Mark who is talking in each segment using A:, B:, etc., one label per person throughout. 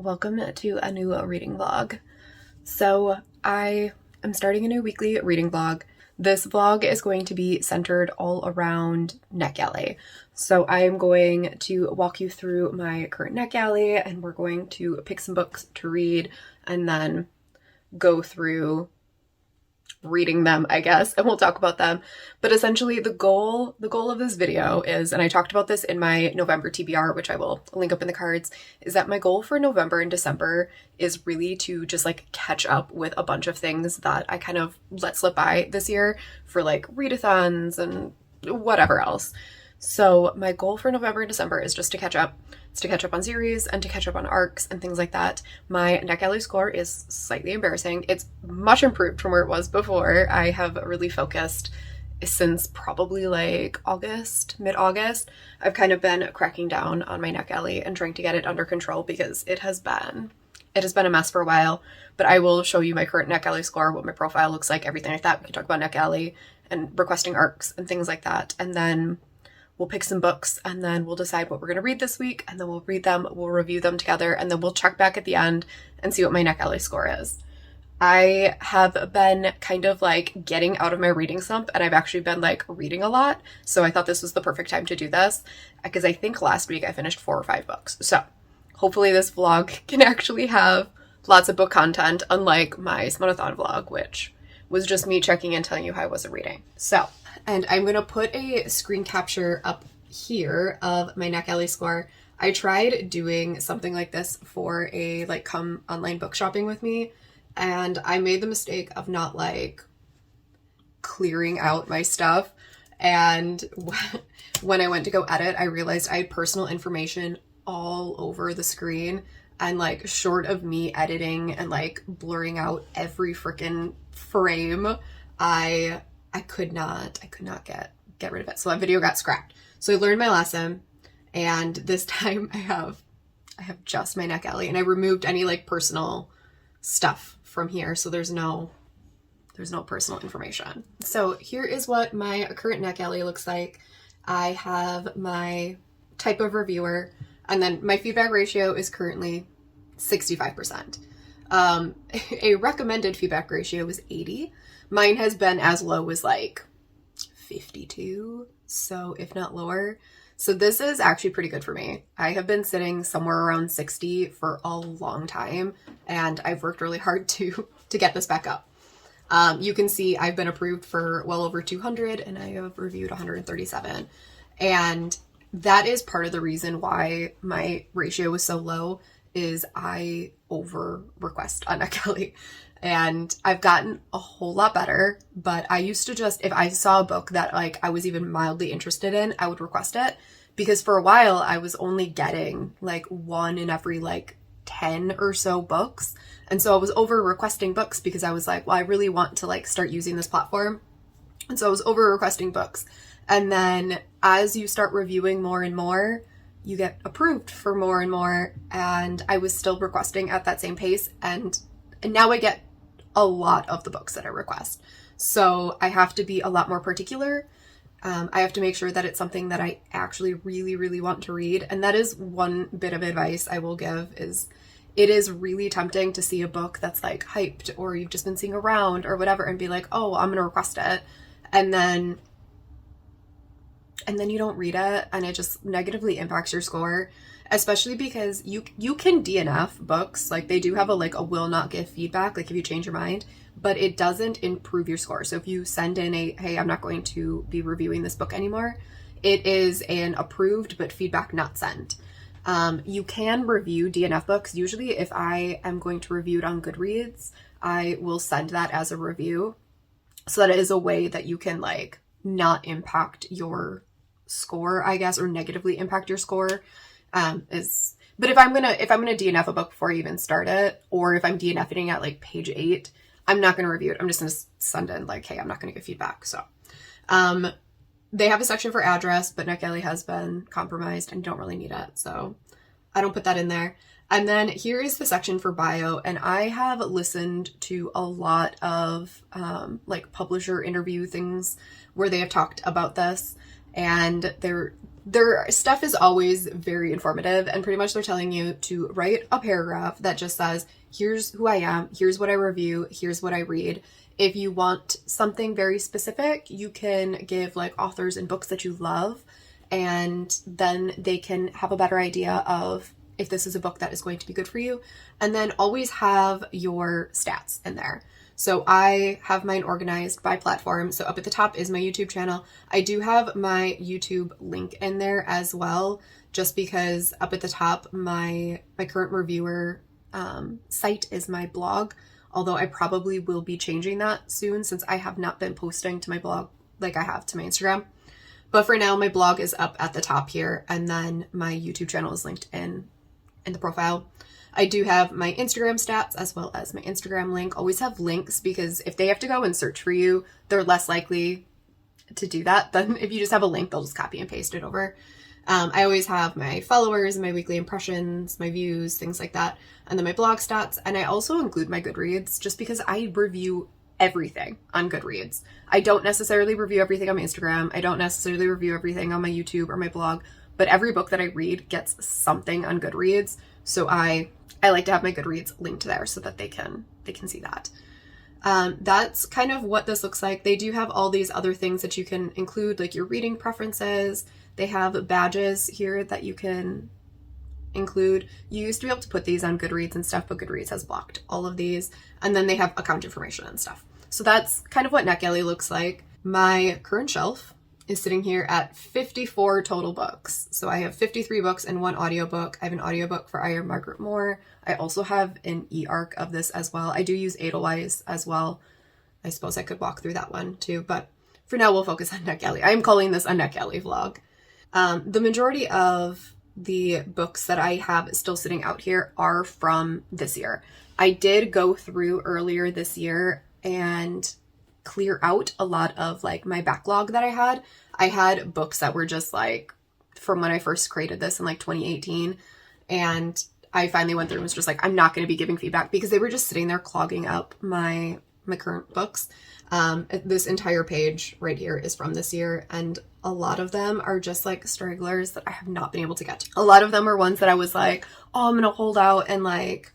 A: welcome to a new reading vlog. So I am starting a new weekly reading vlog. This vlog is going to be centered all around Netgalley. So I am going to walk you through my current Netgalley, and we're going to pick some books to read and then go through reading them, I guess, and we'll talk about them. But essentially the goal of this video is, and I talked about this in my November TBR, which I will link up in the cards, is that my goal for November and December is really to just like catch up with a bunch of things that I kind of let slip by this year for like readathons and whatever else. So my goal for November and December is just to catch up. It's to catch up on series and to catch up on arcs and things like that. My Netgalley score is slightly embarrassing. It's much improved from where it was before. I have really focused since probably like August, mid-August. I've kind of been cracking down on my Netgalley and trying to get it under control because it has been a mess for a while. But I will show you my current Netgalley score, what my profile looks like, everything like that. We can talk about Netgalley and requesting arcs and things like that. And then we'll pick some books, and then we'll decide what we're going to read this week, and then we'll read them, we'll review them together, and then we'll check back at the end and see what my Netgalley score is. I have been kind of like getting out of my reading slump, and I've actually been like reading a lot, so I thought this was the perfect time to do this, because I think last week I finished 4 or 5 books. So hopefully this vlog can actually have lots of book content, unlike my Smonathon vlog, which was just me checking in, telling you how I wasn't reading. So, and I'm going to put a screen capture up here of my Netgalley score. I tried doing something like this for a like come online book shopping with me, and I made the mistake of not like clearing out my stuff. And when I went to go edit, I realized I had personal information all over the screen, and like short of me editing and like blurring out every freaking frame, I could not get rid of it. So that video got scrapped. So I learned my lesson, and this time I have just my Netgalley, and I removed any like personal stuff from here, so there's no personal information. So here is what my current Netgalley looks like. I have my type of reviewer, and then my feedback ratio is currently 65%. A recommended feedback ratio is 80. Mine has been as low as like 52, so if not lower. So this is actually pretty good for me. I have been sitting somewhere around 60 for a long time, and I've worked really hard to get this back up. You can see I've been approved for well over 200, and I have reviewed 137. And that is part of the reason why my ratio was so low, is I over request on Netgalley. And I've gotten a whole lot better, but I used to just, if I saw a book that like I was even mildly interested in, I would request it, because for a while I was only getting like 1 in every like 10 or so books. And so I was over requesting books because I was like, well, I really want to like start using this platform. And so I was over requesting books. And then as you start reviewing more and more, you get approved for more and more. And I was still requesting at that same pace. And now I get a lot of the books that I request. So I have to be a lot more particular. I have to make sure that it's something that I actually really, really want to read. And that is one bit of advice I will give, is it is really tempting to see a book that's like hyped, or you've just been seeing around or whatever, and be like, oh, I'm going to request it. And then you don't read it, and it just negatively impacts your score, especially because you can DNF books. Like they do have a will not give feedback, like if you change your mind, but it doesn't improve your score. So if you send in hey, I'm not going to be reviewing this book anymore, it is an approved but feedback not sent. You can review DNF books. Usually if I am going to review it on Goodreads, I will send that as a review. So that is a way that you can like not impact your score, I guess, or negatively impact your score. But if I'm gonna DNF a book before I even start it, or if I'm DNFing at like page 8, I'm not gonna review it. I'm just gonna send in like, hey, I'm not gonna give feedback. So they have a section for address, but Netgalley has been compromised and you don't really need it, so I don't put that in there. And then here is the section for bio, and I have listened to a lot of like publisher interview things where they have talked about this. and their stuff is always very informative, and pretty much they're telling you to write a paragraph that just says, here's who I am, here's what I review, here's what I read. If you want something very specific, you can give like authors and books that you love, and then they can have a better idea of if this is a book that is going to be good for you. And then always have your stats in there. So I have mine organized by platform. So up at the top is my YouTube channel. I do have my YouTube link in there as well, just because up at the top, my current reviewer site is my blog, although I probably will be changing that soon since I have not been posting to my blog like I have to my Instagram. But for now, my blog is up at the top here, and then my YouTube channel is linked in the profile. I do have my Instagram stats as well as my Instagram link. Always have links, because if they have to go and search for you, they're less likely to do that than if you just have a link, they'll just copy and paste it over. I always have my followers, my weekly impressions, my views, things like that, and then my blog stats. And I also include my Goodreads just because I review everything on Goodreads. I don't necessarily review everything on my Instagram. I don't necessarily review everything on my YouTube or my blog, but every book that I read gets something on Goodreads. So I like to have my Goodreads linked there so that they can see that. That's kind of what this looks like. They do have all these other things that you can include, like your reading preferences. They have badges here that you can include. You used to be able to put these on Goodreads and stuff, but Goodreads has blocked all of these. And then they have account information and stuff. So that's kind of what Netgalley looks like. My current shelf is sitting here at 54 total books. So I have 53 books and one audiobook. I have an audiobook for I Am Margaret Moore. I also have an e-arc of this as well. I do use Edelweiss as well. I suppose I could walk through that one too, but for now we'll focus on Netgalley. I am calling this a Netgalley vlog. The majority of the books that I have still sitting out here are from this year. I did go through earlier this year and clear out a lot of like my backlog that I had. I had books that were just like from when I first created this in like 2018, and I finally went through and was just like, I'm not going to be giving feedback because they were just sitting there clogging up my current books. This entire page right here is from this year, and a lot of them are just like stragglers that I have not been able to get to. A lot of them are ones that I was like, oh, I'm going to hold out and like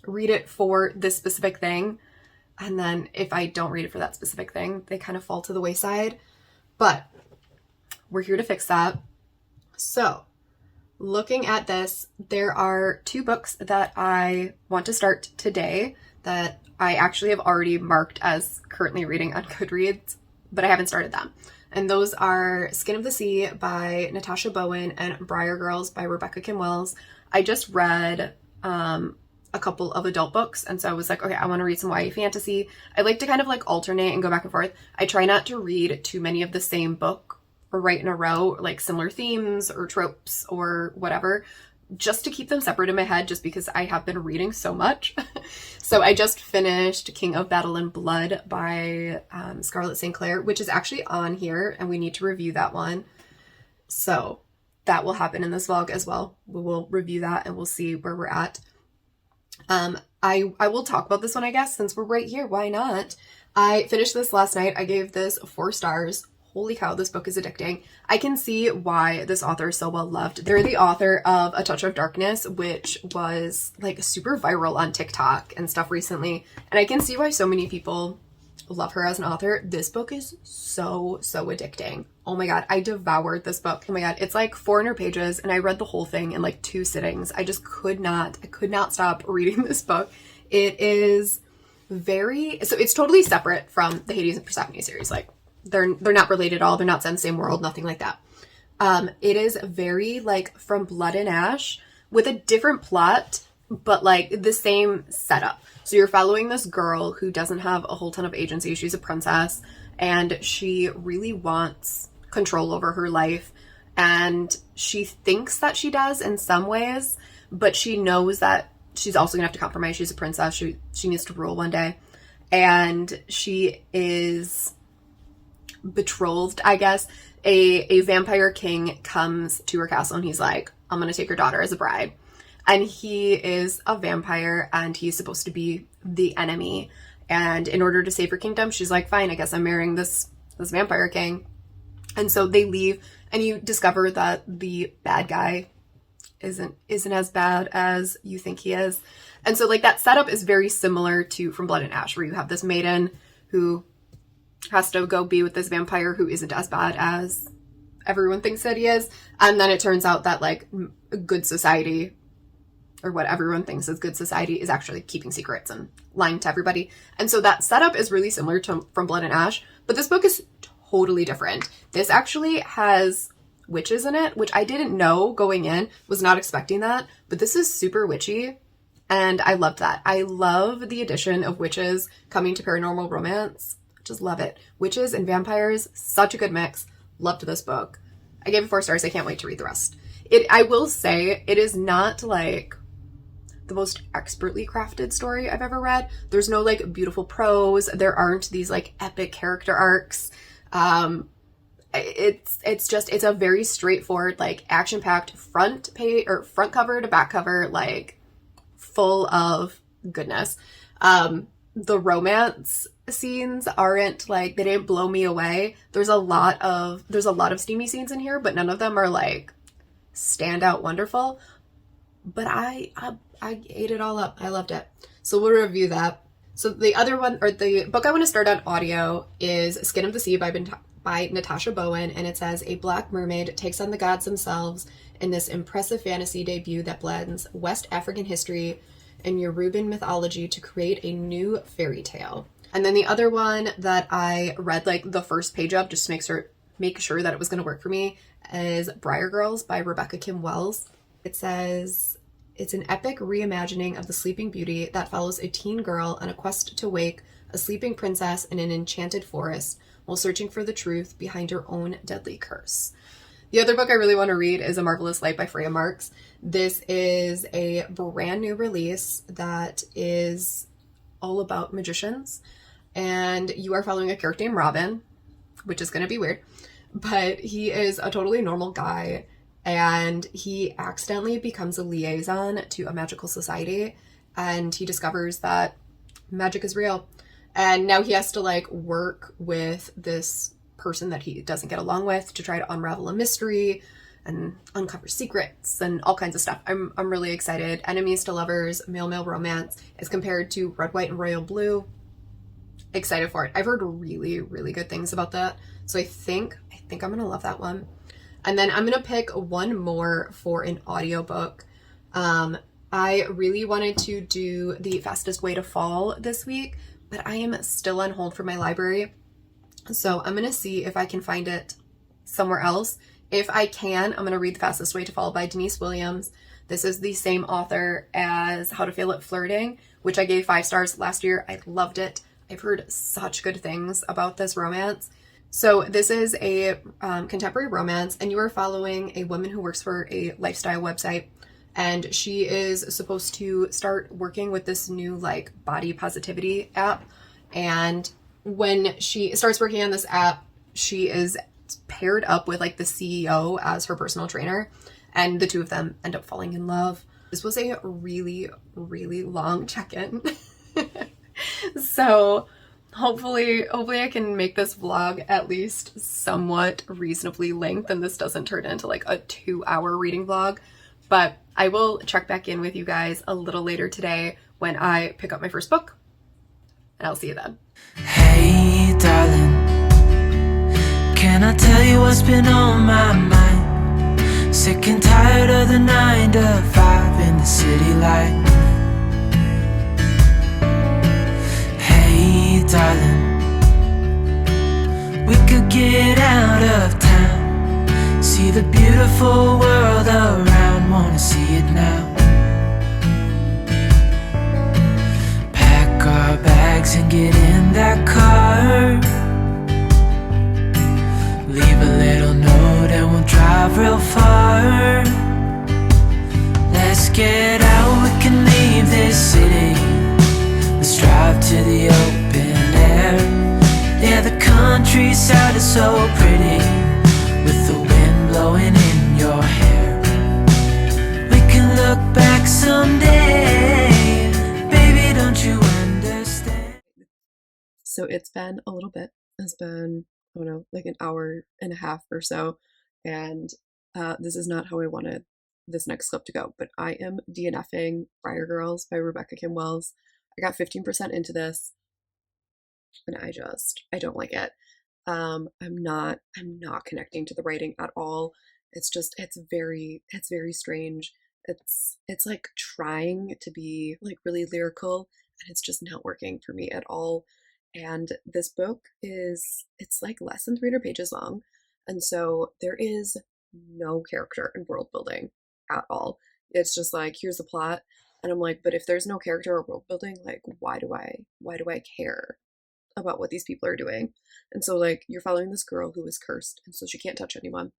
A: read it for this specific thing. And then if I don't read it for that specific thing, they kind of fall to the wayside. But we're here to fix that. So looking at this, there are 2 books that I want to start today that I actually have already marked as currently reading on Goodreads, but I haven't started them. And those are Skin of the Sea by Natasha Bowen and Briar Girls by Rebecca Kim Wells. I just read a couple of adult books, and so I was like, okay, I want to read some YA fantasy. I like to kind of like alternate and go back and forth. I try not to read too many of the same book or right in a row, like similar themes or tropes or whatever, just to keep them separate in my head, just because I have been reading so much. So I just finished King of Battle and Blood by Scarlett St. Clair, which is actually on here, and we need to review that one. So that will happen in this vlog as well. We will review that and we'll see where we're at. I will talk about this one, I guess, since we're right here. Why not? I finished this last night. I gave this 4 stars. Holy cow, this book is addicting. I can see why this author is so well loved. They're the author of A Touch of Darkness, which was like super viral on TikTok and stuff recently. And I can see why so many people love her as an author. This book is so addicting. Oh my god, I devoured this book. Oh my god, it's like 400 pages and I read the whole thing in like 2 sittings. I just could not stop reading this book. It is so it's totally separate from the Hades and Persephone series. Like they're not related at all. They're not set in the same world, nothing like that. It is very like From Blood and Ash with a different plot, but like the same setup. So you're following this girl who doesn't have a whole ton of agency. She's a princess and she really wants control over her life. And she thinks that she does in some ways, but she knows that she's also gonna have to compromise. She's a princess. She needs to rule one day. And she is betrothed, I guess. A vampire king comes to her castle and he's like, I'm gonna take your daughter as a bride. And he is a vampire and he's supposed to be the enemy. And in order to save her kingdom, she's like, fine, I guess I'm marrying this vampire king. And so they leave and you discover that the bad guy isn't as bad as you think he is. And so like that setup is very similar to From Blood and Ash, where you have this maiden who has to go be with this vampire who isn't as bad as everyone thinks that he is. And then it turns out that like good society, or what everyone thinks is good society, is actually keeping secrets and lying to everybody. And so that setup is really similar to From Blood and Ash, but this book is totally different. This actually has witches in it, which I didn't know going in, was not expecting that, but this is super witchy, and I loved that. I love the addition of witches coming to paranormal romance. Just love it. Witches and vampires, such a good mix. Loved this book. I gave it 4 stars. I can't wait to read the rest. I will say, it is not like the most expertly crafted story I've ever read. There's no like beautiful prose. There aren't these like epic character arcs. It's a very straightforward, like action-packed front page or front cover to back cover, like full of goodness. The romance scenes aren't like, they didn't blow me away. There's a lot of steamy scenes in here, but none of them are like standout wonderful. But I ate it all up. I loved it. So we'll review that. So the other one, or the book I want to start on audio, is Skin of the Sea by Natasha Bowen, and it says, a black mermaid takes on the gods themselves in this impressive fantasy debut that blends West African history and Yoruban mythology to create a new fairy tale. And then the other one that I read like the first page of just to make sure that it was going to work for me is Briar Girls by Rebecca Kim Wells. It says, it's an epic reimagining of the Sleeping Beauty that follows a teen girl on a quest to wake a sleeping princess in an enchanted forest while searching for the truth behind her own deadly curse. The other book I really want to read is A Marvelous Light by Freya Marks. This is a brand new release that is all about magicians, and you are following a character named Robin, which is going to be weird, but he is a totally normal guy, and he accidentally becomes a liaison to a magical society, and he discovers that magic is real. And now he has to like work with this person that he doesn't get along with to try to unravel a mystery and uncover secrets and all kinds of stuff. I'm really excited. Enemies to Lovers, Male Romance is compared to Red, White, and Royal Blue. Excited for it. I've heard really, really good things about that. So I think I'm going to love that one. And then I'm going to pick one more for an audiobook. I really wanted to do The Fastest Way to Fall this week, but I am still on hold for my library. So I'm going to see if I can find it somewhere else. If I can, I'm going to read The Fastest Way to Fall by Denise Williams. This is the same author as How to Fail at Flirting, which I gave 5 stars last year. I loved it. I've heard such good things about this romance. So this is a contemporary romance, and you are following a woman who works for a lifestyle website, and she is supposed to start working with this new like body positivity app. And when she starts working on this app, she is paired up with like the CEO as her personal trainer, and the two of them end up falling in love. This was a really, really long check-in. So hopefully I can make this vlog at least somewhat reasonably length, and this doesn't turn into like a 2-hour reading vlog. But I will check back in with you guys a little later today when I pick up my first book, and I'll see you then.
B: Hey darling, can I tell you what's been on my mind? Sick and tired of the 9 to 5 in the city life. Hey darling, we could get out of town, see the beautiful world around, wanna see it now. Pack our bags and get in that car, leave a little note and we'll drive real far. Let's get out, we can leave this city, let's drive to the open air. Yeah, the countryside is so pretty, with the wind blowing in your hair. We can look back someday, baby, don't you understand?
A: So it's been a little bit. It's been, I don't know, like an hour and a half or so. And this is not how I wanted this next clip to go, but I am DNFing Friar Girls by Rebecca Kim Wells. I got 15% into this, and I don't like it. I'm not connecting to the writing at all. It's very strange. It's like trying to be like really lyrical, and it's just not working for me at all. And this book it's like less than 300 pages long, and so there is no character and world building at all. It's just like, here's the plot, and I'm like, but if there's no character or world building, like why do I care about what these people are doing? And so like you're following this girl who is cursed, and so she can't touch anyone,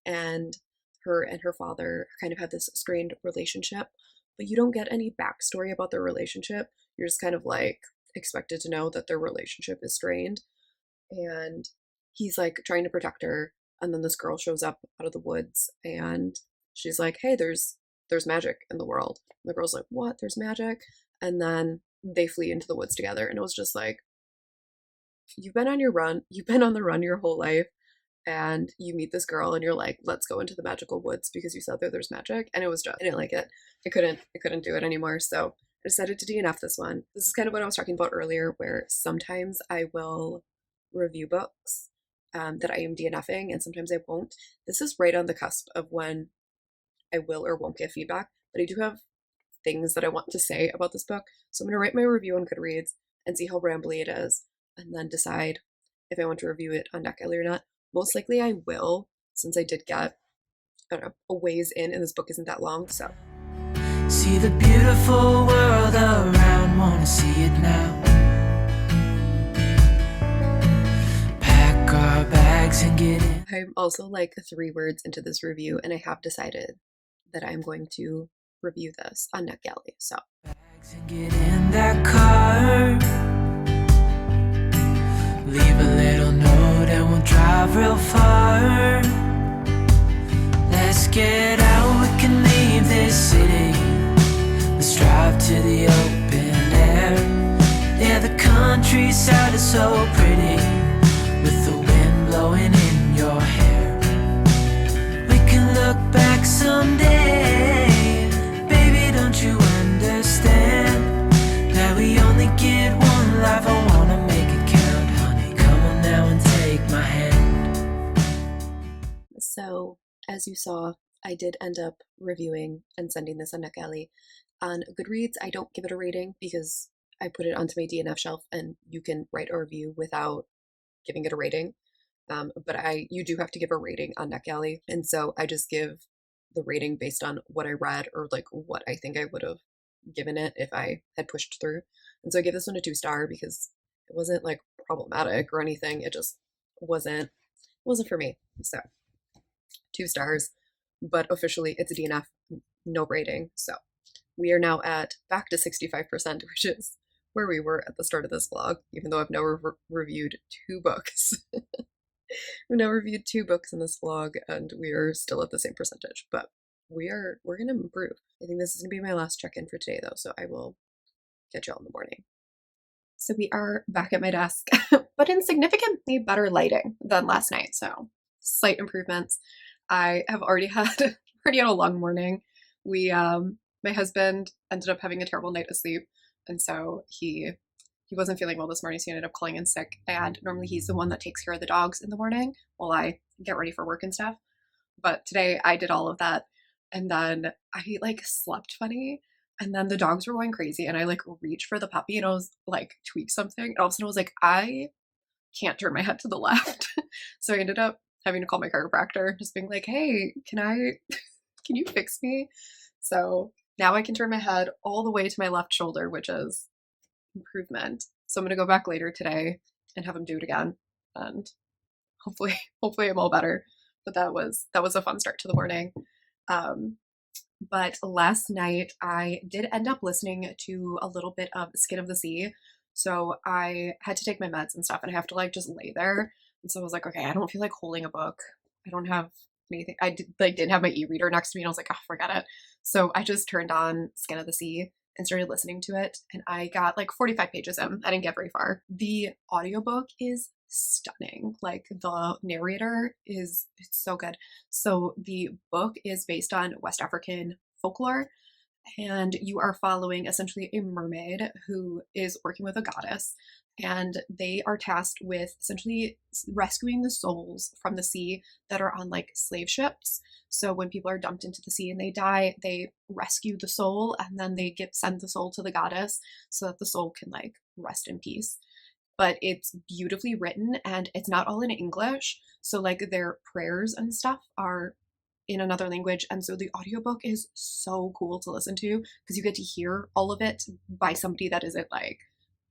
A: and her father kind of have this strained relationship, but you don't get any backstory about their relationship. You're just kind of like expected to know that their relationship is strained, and he's like trying to protect her, and then this girl shows up out of the woods, and she's like, hey, there's magic in the world. And the girl's like, what, there's magic? And then they flee into the woods together, and it was just like, you've been on the run your whole life, and you meet this girl and you're like, let's go into the magical woods because you said there's magic. And it was just, I didn't like it. I couldn't do it anymore. So I decided to DNF this one. This is kind of what I was talking about earlier, where sometimes I will review books that I am DNFing, and sometimes I won't. This is right on the cusp of when I will or won't get feedback, but I do have things that I want to say about this book. So I'm going to write my review on Goodreads and see how rambly it is, and then decide if I want to review it on Netgalley or not. Most likely I will, since I did get, I don't know, a ways in, and this book isn't that long, so.
B: See the beautiful world around, wanna see it now. Pack our bags and get in.
A: I'm also like 3 words into this review, and I have decided that I'm going to review this on Netgalley, so.
B: Bags and get in that car. Leave a little note and we'll drive real far. Let's get out, we can leave this city. Let's drive to the open air. Yeah, the countryside is so pretty, with the wind blowing in your hair. We can look back someday. Baby, don't you understand that we only get one life? I wanna make it count, honey. Come on now and take my hand.
A: So, as you saw, I did end up reviewing and sending this on Netgalley. On Goodreads, I don't give it a rating because I put it onto my DNF shelf, and you can write a review without giving it a rating. But you do have to give a rating on Netgalley, and so I just give the rating based on what I read, or like what I think I would have given it if I had pushed through. And so I gave this one a 2-star because it wasn't like problematic or anything. It just wasn't for me. So 2 stars, but officially it's a DNF, no rating. So we are now back to 65%, which is where we were at the start of this vlog, even though I've now reviewed 2 books. We've now reviewed 2 books in this vlog, and we are still at the same percentage, but we're going to improve. I think this is going to be my last check-in for today, though, so I will catch y'all in the morning. So we are back at my desk, but in significantly better lighting than last night, so slight improvements. I have already had a long morning. My husband ended up having a terrible night of sleep, and so he wasn't feeling well this morning, so he ended up calling in sick. And normally he's the one that takes care of the dogs in the morning while I get ready for work and stuff. But today I did all of that, and then I like slept funny, and then the dogs were going crazy, and I like reached for the puppy, and I was like tweaked something, and all of a sudden I was like, I can't turn my head to the left. So I ended up having to call my chiropractor, just being like, hey, can you fix me? So now I can turn my head all the way to my left shoulder, which is improvement. So I'm going to go back later today and have him do it again, and hopefully I'm all better. But that was a fun start to the morning. But last night I did end up listening to a little bit of Skin of the Sea. So I had to take my meds and stuff, and I have to like just lay there. And so I was like, okay, I don't feel like holding a book. I don't have anything. I didn't have my e-reader next to me, and I was like, oh, forget it. So I just turned on Skin of the Sea and started listening to it, and I got like 45 pages in. I didn't get very far. The audiobook is stunning. Like the narrator is, it's so good. So the book is based on West African folklore, and you are following essentially a mermaid who is working with a goddess, and they are tasked with essentially rescuing the souls from the sea that are on like slave ships. So when people are dumped into the sea and they die, they rescue the soul, and then they send the soul to the goddess so that the soul can like rest in peace. But it's beautifully written, and it's not all in English, so like their prayers and stuff are in another language, and so the audiobook is so cool to listen to because you get to hear all of it by somebody that isn't like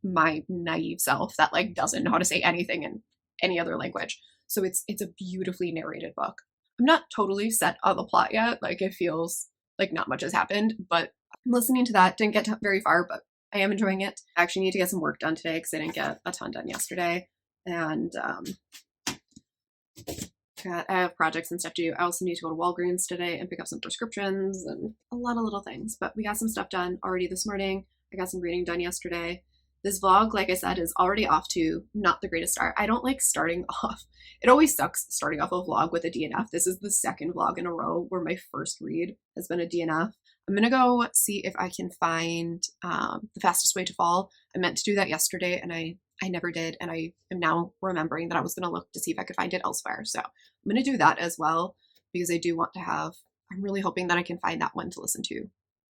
A: my naive self that like doesn't know how to say anything in any other language. So it's a beautifully narrated book. I'm not totally set on the plot yet. Like it feels like not much has happened, but I'm listening to that. Didn't get very far, but I am enjoying it. I actually need to get some work done today because I didn't get a ton done yesterday. And I have projects and stuff to do. I also need to go to Walgreens today and pick up some prescriptions and a lot of little things. But we got some stuff done already this morning. I got some reading done yesterday. This vlog, like I said, is already off to not the greatest start. I don't like starting off. It always sucks starting off a vlog with a DNF. This is the second vlog in a row where my first read has been a DNF. I'm going to go see if I can find The Fastest Way to Fall. I meant to do that yesterday and I never did. And I am now remembering that I was going to look to see if I could find it elsewhere. So I'm going to do that as well because I do want to have, I'm really hoping that I can find that one to listen to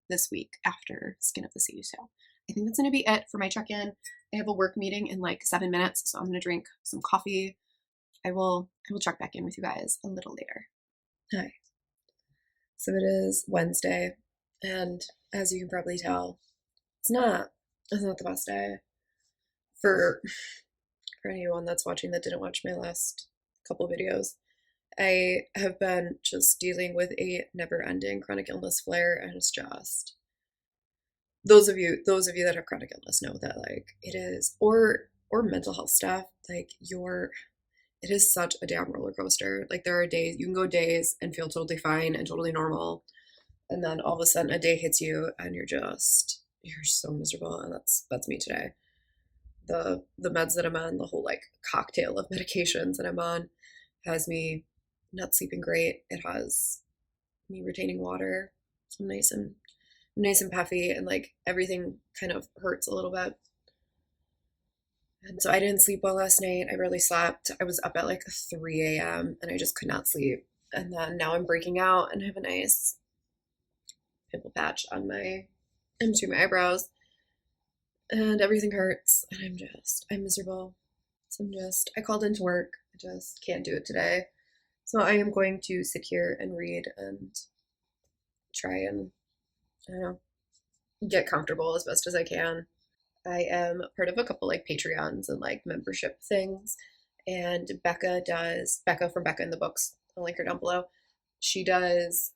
A: this week after Skin of the Sea. So I think that's going to be it for my check-in. I have a work meeting in like 7 minutes, so I'm going to drink some coffee. I will check back in with you guys a little later. Hi. So it is Wednesday, and as you can probably tell, it's not the best day for anyone that's watching that didn't watch my last couple videos. I have been just dealing with a never-ending chronic illness flare, and it's just those of you that have chronic illness know that like it is, or mental health stuff, like it is such a damn roller coaster. Like there are days you can go days and feel totally fine and totally normal, and then all of a sudden a day hits you and you're so miserable, and that's me today. The meds that I'm on, the whole like cocktail of medications that I'm on, has me not sleeping great. It has me retaining water. So I'm nice and puffy, and like everything kind of hurts a little bit. And so I didn't sleep well last night. I barely slept. I was up at like 3 a.m. and I just could not sleep. And then now I'm breaking out and I have a nice pimple patch on in between my eyebrows, and everything hurts, and I'm miserable. So I called into work. I just can't do it today. So I am going to sit here and read and try and, I don't know, get comfortable as best as I can. I am part of a couple like Patreons and like membership things, and Becca from Becca in the Books, I'll link her down below. She does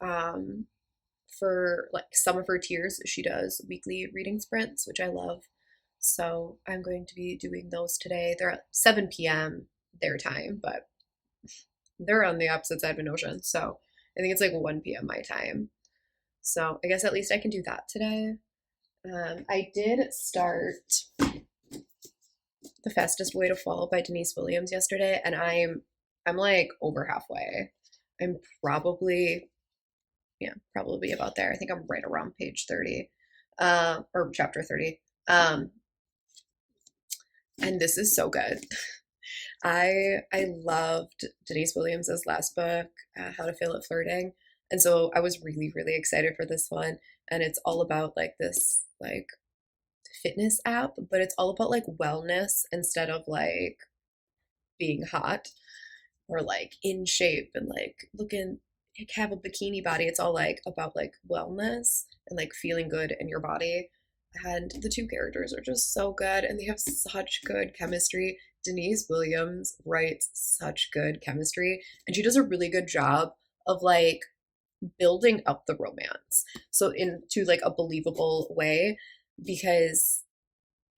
A: for like some of her tiers, she does weekly reading sprints, which I love. So I'm going to be doing those today. They're at 7 p.m. their time, but they're on the opposite side of an ocean. So I think it's like 1 p.m. my time. So I guess at least I can do that today. I did start The Fastest Way to Fall by Denise Williams yesterday, and I'm like over halfway. I'm probably about there. I think I'm right around page 30, or chapter 30. And this is so good. I loved Denise Williams's last book, How to Fail at Flirting, and so I was really, really excited for this one. And it's all about like this like fitness app, but it's all about like wellness instead of like being hot or like in shape and like looking like have a bikini body. It's all like about like wellness and like feeling good in your body. And the two characters are just so good, and they have such good chemistry. Denise Williams writes such good chemistry, and she does a really good job of like building up the romance so into like a believable way, because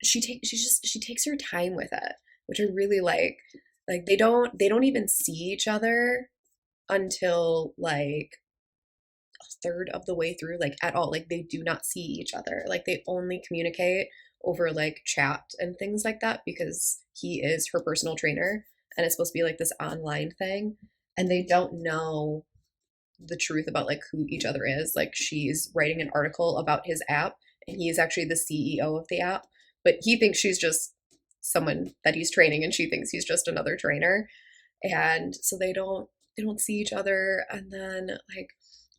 A: she takes her time with it, which I really like they don't even see each other until like a third of the way through, like at all. Like they do not see each other. Like they only communicate over like chat and things like that because he is her personal trainer and it's supposed to be like this online thing and they don't know the truth about like who each other is. Like she's writing an article about his app and he is actually the CEO of the app, but he thinks she's just someone that he's training and she thinks he's just another trainer. And so they don't see each other and then like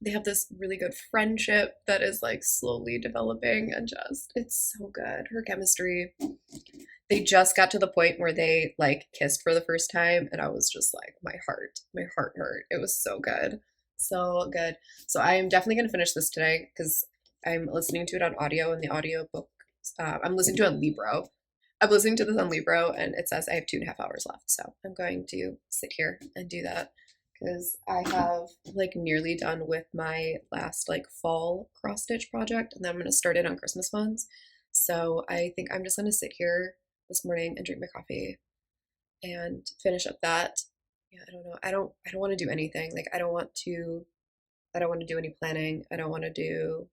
A: they have this really good friendship that is like slowly developing and just it's so good. Her chemistry. They just got to the point where they like kissed for the first time and I was just like my heart hurt. It was so good. So good. So I'm definitely going to finish this today because I'm listening to it on audio and the audio book I'm listening to it on Libro. I'm listening to this on Libro and it says I have 2.5 hours left. So I'm going to sit here and do that because I have like nearly done with my last like fall cross stitch project and then I'm going to start it on Christmas ones. So I think I'm just going to sit here this morning and drink my coffee and finish up that. Yeah, I don't know. I don't want to do anything. Like I don't want to do any planning. I don't want to do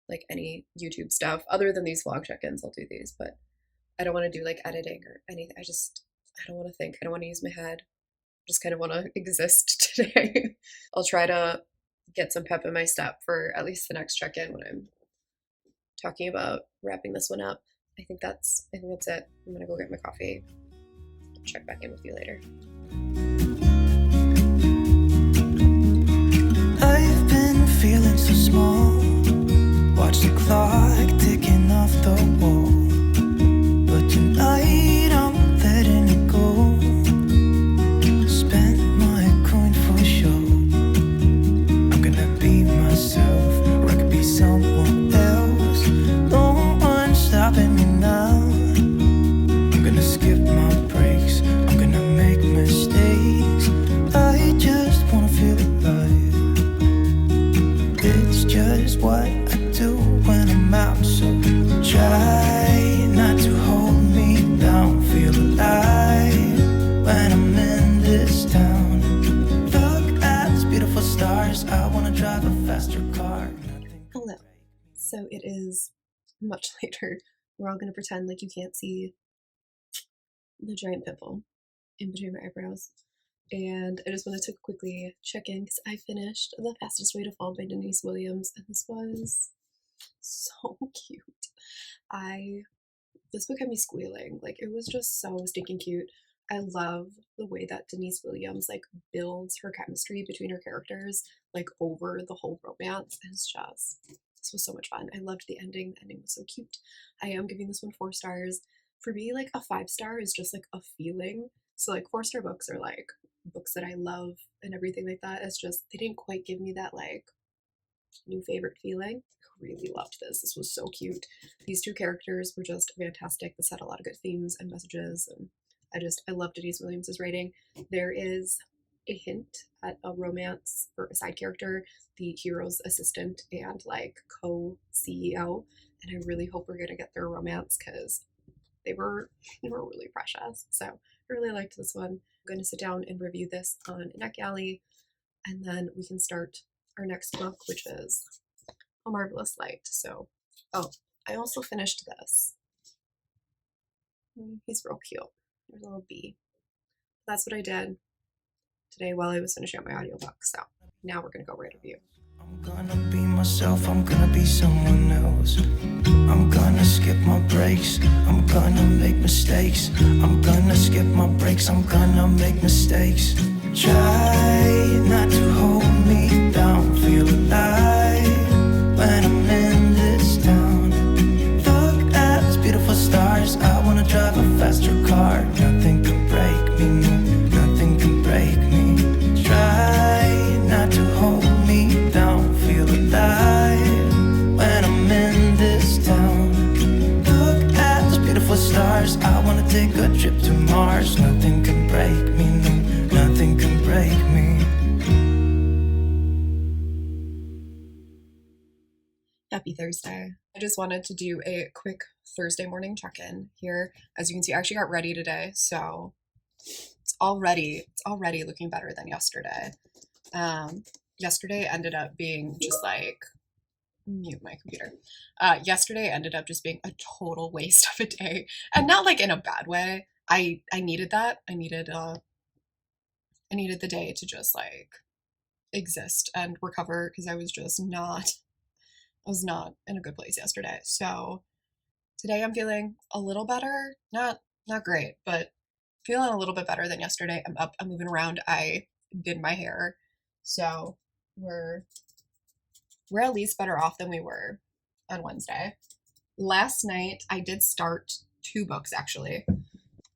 A: like any YouTube stuff other than these vlog check-ins. I'll do these, but I don't want to do like editing or anything. I don't want to think. I don't want to use my head. I just kind of want to exist today. I'll try to get some pep in my step for at least the next check-in when I'm talking about wrapping this one up. I think that's it. I'm gonna go get my coffee. I'll check back in with you later.
B: I've been feeling so small. Watch the clock ticking off the wall. But tonight I'm letting it go. Spend my coin for sure. I'm gonna be myself, or I could be someone else. No one's stopping me now. I'm gonna skip my breaks. I'm gonna make mistakes. I just wanna feel alive. It's just what I do when I'm out. So try not to hold me down. Feel alive when I'm in this town. Look at these beautiful stars. I wanna drive a faster car.
A: Hello. So it is much later. We're all gonna pretend like you can't see the giant pimple in between my eyebrows. And I just wanted to quickly check in because I finished The Fastest Way to Fall by Denise Williams, and this was so cute. This book had me squealing. Like it was just so stinking cute. I love the way that Denise Williams like builds her chemistry between her characters like over the whole romance. It's just this was so much fun. I loved the ending. The ending was so cute. I am giving this one 4 stars. For me, like a 5-star is just like a feeling. So like 4-star books are like books that I love and everything like that. It's just they didn't quite give me that like new favorite feeling. I really loved this. This was so cute. These 2 characters were just fantastic. This had a lot of good themes and messages, and I love Denise Williams's writing. There is a hint at a romance for a side character, the hero's assistant and like co-CEO, and I really hope we're gonna get their romance because they were really precious. So I really liked this one. I'm going to sit down and review this on Netgalley, and then we can start our next book, which is A Marvelous Light. So, oh, I also finished this. He's real cute. There's a little bee. That's what I did today while I was finishing up my audiobook. So now we're going to go write a review.
B: I'm gonna be myself, I'm gonna be someone else. I'm gonna skip my breaks, I'm gonna make mistakes. I'm gonna skip my breaks, I'm gonna make mistakes. Try not to hold me down, feel alive when I'm in this town. Look at these beautiful stars, I wanna drive a faster car. Nothing can break me, no, nothing can break me. Try not to hold me down, feel alive when I'm in this town. Look at those beautiful stars, I wanna take a trip to Mars. Nothing can break me, no, nothing can break me.
A: Happy Thursday. I just wanted to do a quick Thursday morning check-in here. As you can see, I actually got ready today, so it's already looking better than yesterday. Yesterday ended up being just like mute my computer. Yesterday ended up just being a total waste of a day, and not like in a bad way. I needed that. I needed the day to just like exist and recover because I was not in a good place yesterday. So today I'm feeling a little better. Not great, but feeling a little bit better than yesterday. I'm up, I'm moving around. I did my hair. So we're at least better off than we were on Wednesday. Last night I did start 2 books actually.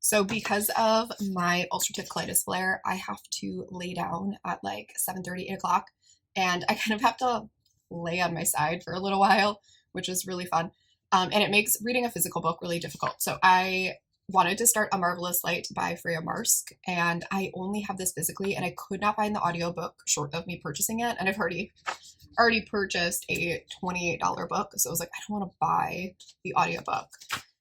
A: So because of my ulcerative colitis flare, I have to lay down at like 7:30, 8 o'clock, and I kind of have to lay on my side for a little while, which is really fun. And it makes reading a physical book really difficult. So I wanted to start A Marvelous Light by Freya Marsk, and I only have this physically, and I could not find the audiobook short of me purchasing it. And I've already purchased a $28 book, so I was like, I don't want to buy the audiobook.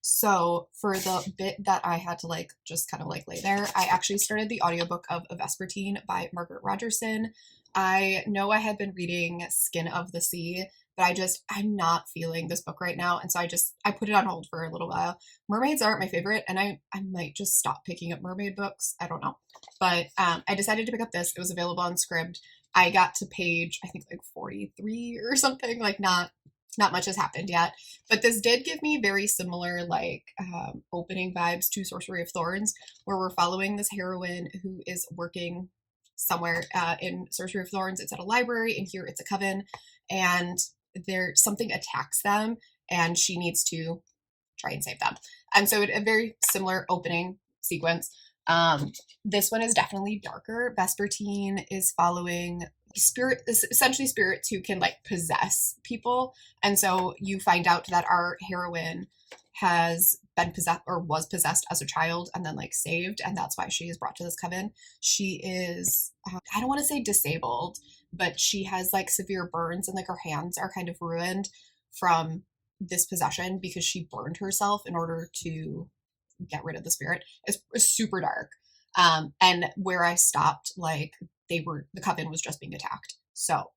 A: So for the bit that I had to like just kind of like lay there, I actually started the audiobook of A Vespertine by Margaret Rogerson. I know I had been reading Skin of the Sea, but I'm not feeling this book right now. And so I put it on hold for a little while. Mermaids aren't my favorite, and I might just stop picking up mermaid books. I don't know. But I decided to pick up this. It was available on Scribd. I got to page, I think like 43 or something, like not much has happened yet, but this did give me very similar like opening vibes to Sorcery of Thorns, where we're following this heroine who is working somewhere in Sorcery of Thorns. It's at a library, and here it's a coven, and something attacks them, and she needs to try and save them. And so a very similar opening sequence. This one is definitely darker. Vespertine is following essentially spirits who can like possess people. And so you find out that our heroine has been possessed or was possessed as a child and then like saved. And that's why she is brought to this coven. She is, I don't want to say disabled, but she has like severe burns, and like her hands are kind of ruined from this possession because she burned herself in order to get rid of the spirit. It's super dark. And where I stopped, like the coven was just being attacked. So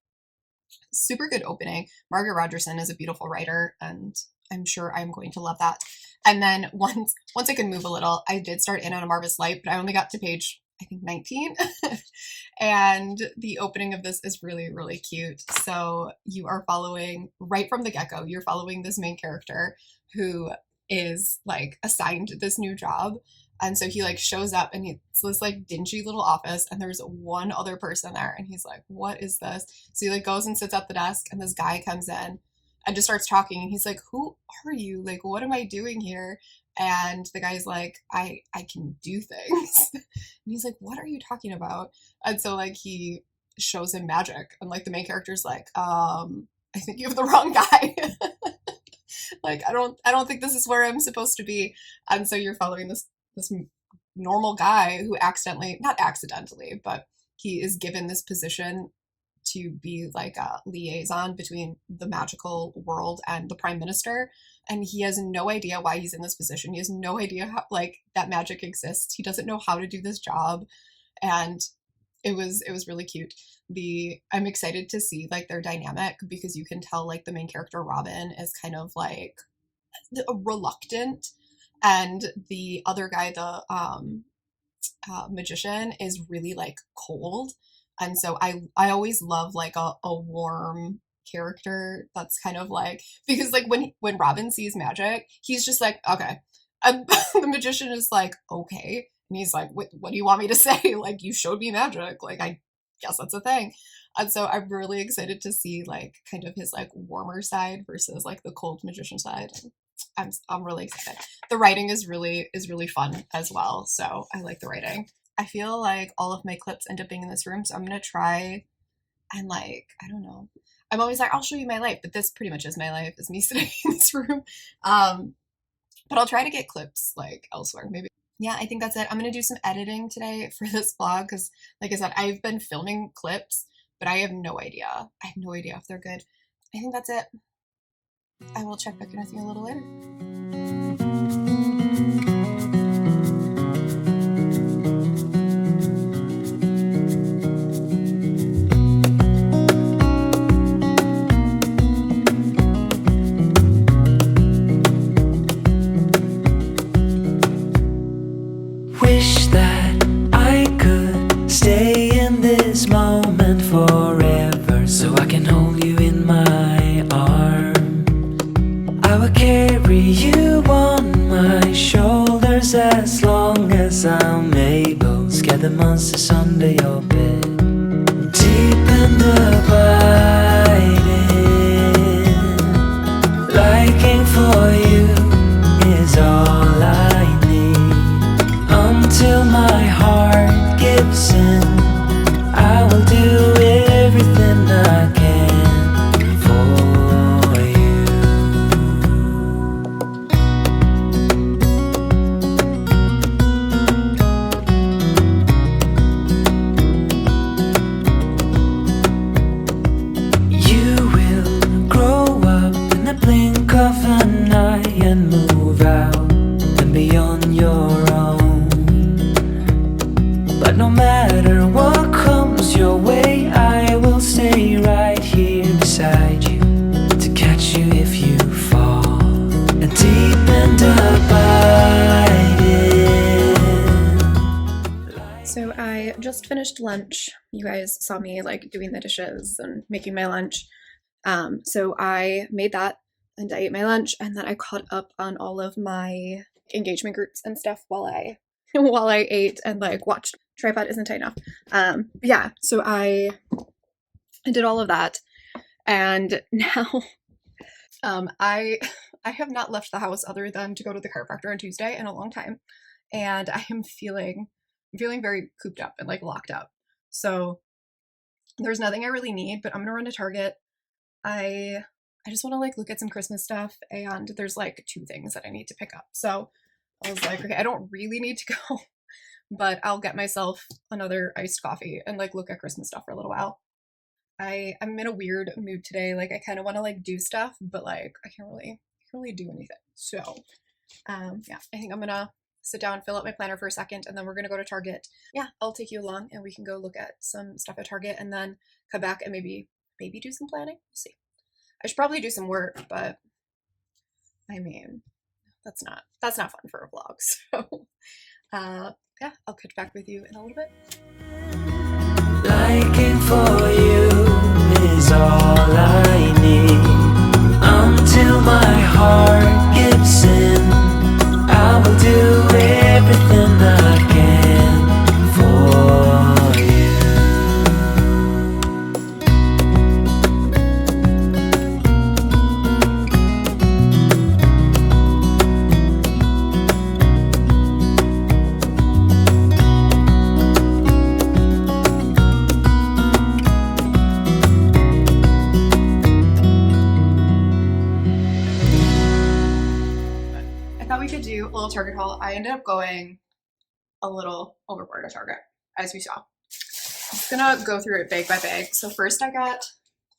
A: super good opening. Margaret Rogerson is a beautiful writer, and I'm sure I'm going to love that. And then once I could move a little, I did start in on A Marvelous Light, but I only got to page, I think, 19. And the opening of this is really, really cute. So you are following, right from the get-go, you're following this main character who is like assigned this new job. And so he like shows up, and it's this like dingy little office, and there's one other person there, and he's like, what is this? So he like goes and sits at the desk, and this guy comes in and just starts talking, and he's like, who are you? Like, what am I doing here? And the guy's like, I can do things. And he's like, what are you talking about? And so like he shows him magic, and like the main character's like, I think you have the wrong guy. Like, I don't think this is where I'm supposed to be. And so you're following this normal guy who not accidentally, but he is given this position to be like a liaison between the magical world and the prime minister. And he has no idea why he's in this position. He has no idea how, like, that magic exists. He doesn't know how to do this job. And it was really cute. I'm excited to see like their dynamic, because you can tell like the main character Robin is kind of like reluctant, and the other guy, the magician, is really like cold. And so I always love like a warm character that's kind of like, because like when Robin sees magic, he's just like, okay. And the magician is like, okay. And he's like, what do you want me to say? Like, you showed me magic. Like, I guess that's a thing. And so I'm really excited to see like kind of his like warmer side versus like the cold magician side. I'm really excited. The writing is really fun as well. So I like the writing. I feel like all of my clips end up being in this room. So I'm going to try and like, I don't know. I'm always like, I'll show you my life, but this pretty much is my life, is me sitting in this room. But I'll try to get clips like elsewhere, maybe. Yeah, I think that's it. I'm going to do some editing today for this vlog because, like I said, I've been filming clips, but I have no idea. I have no idea if they're good. I think that's it. I will check back in with you a little later.
B: answers under your bed. Deep and abiding, liking for you is all I need. Until my heart gives in, I will do everything I can for you. You will grow up in the blink of an eye and move out and be on your own. But no matter what comes your way, I will stay right here beside you to catch you if you fall. And deep and abiding.
A: So I just finished lunch. You guys saw me like doing the dishes and making my lunch. So I made that and I ate my lunch, and then I caught up on all of my engagement groups and stuff while I while I ate and like watched. Tripod isn't tight enough. Yeah, so I did all of that, and now I have not left the house other than to go to the chiropractor on Tuesday in a long time, and I am feeling very cooped up and like locked up. So there's nothing I really need, but I'm gonna run to Target. I just want to like look at some Christmas stuff, and there's like 2 things that I need to pick up. So I was like, okay, I don't really need to go, but I'll get myself another iced coffee and like look at Christmas stuff for a little while. I'm in a weird mood today. Like I kind of want to like do stuff, but like I can't really do anything. So yeah, I think I'm gonna sit down, fill out my planner for a second, and then we're gonna go to Target. Yeah, I'll take you along and we can go look at some stuff at Target and then come back and maybe do some planning. We'll see. I should probably do some work, but I mean, that's not fun for a vlog. So yeah, I'll catch back with you in a little bit.
B: Liking for you is all I need. Until my heart gives in, I will do everything I can for you.
A: Do a little Target haul. I ended up going a little overboard at Target, as we saw. I'm just gonna go through it bag by bag. So first I got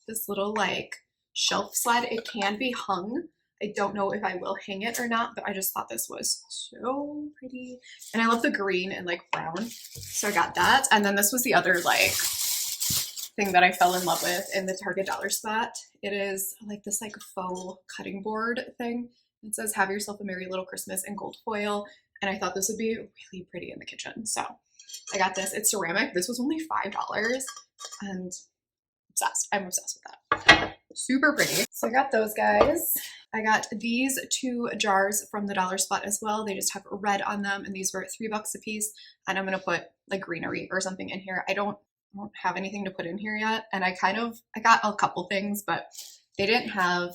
A: this little like shelf sled. It can be hung. I don't know if I will hang it or not, but I just thought this was so pretty. And I love the green and like brown. So I got that. And then this was the other like thing that I fell in love with in the Target dollar spot. It is like this like faux cutting board thing. It says, "Have yourself a merry little Christmas" in gold foil. And I thought this would be really pretty in the kitchen. So I got this. It's ceramic. This was only $5 and obsessed. I'm obsessed with that. Super pretty. So I got those guys. I got these 2 jars from the dollar spot as well. They just have red on them, and these were $3 a piece. And I'm gonna put like greenery or something in here. I don't have anything to put in here yet. And I got a couple things, but they didn't have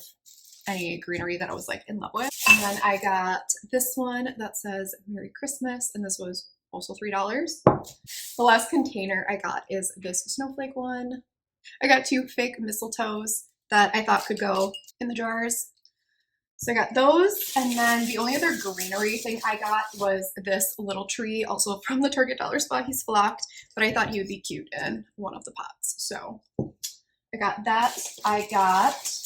A: any greenery that I was like in love with. And then I got this one that says Merry Christmas, and this was also $3. The last container I got is this snowflake one. I got 2 fake mistletoes that I thought could go in the jars. So I got those, and then the only other greenery thing I got was this little tree, also from the Target dollar spot. He's flocked, but I thought he would be cute in one of the pots. So I got that. I got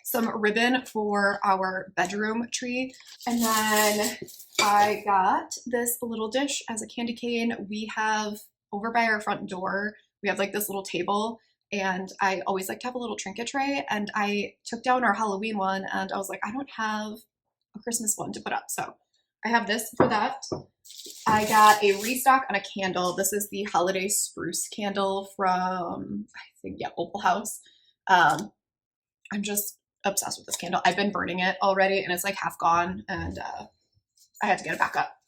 A: some ribbon for our bedroom tree. And then I got this little dish as a candy cane. We have over by our front door, we have like this little table, and I always like to have a little trinket tray. And I took down our Halloween one, and I was like, I don't have a Christmas one to put up. So I have this for that. I got a restock on a candle. This is the holiday spruce candle from, I think, yeah, Opal House. I'm just obsessed with this candle. I've been burning it already, and it's like half gone, and I had to get it back up.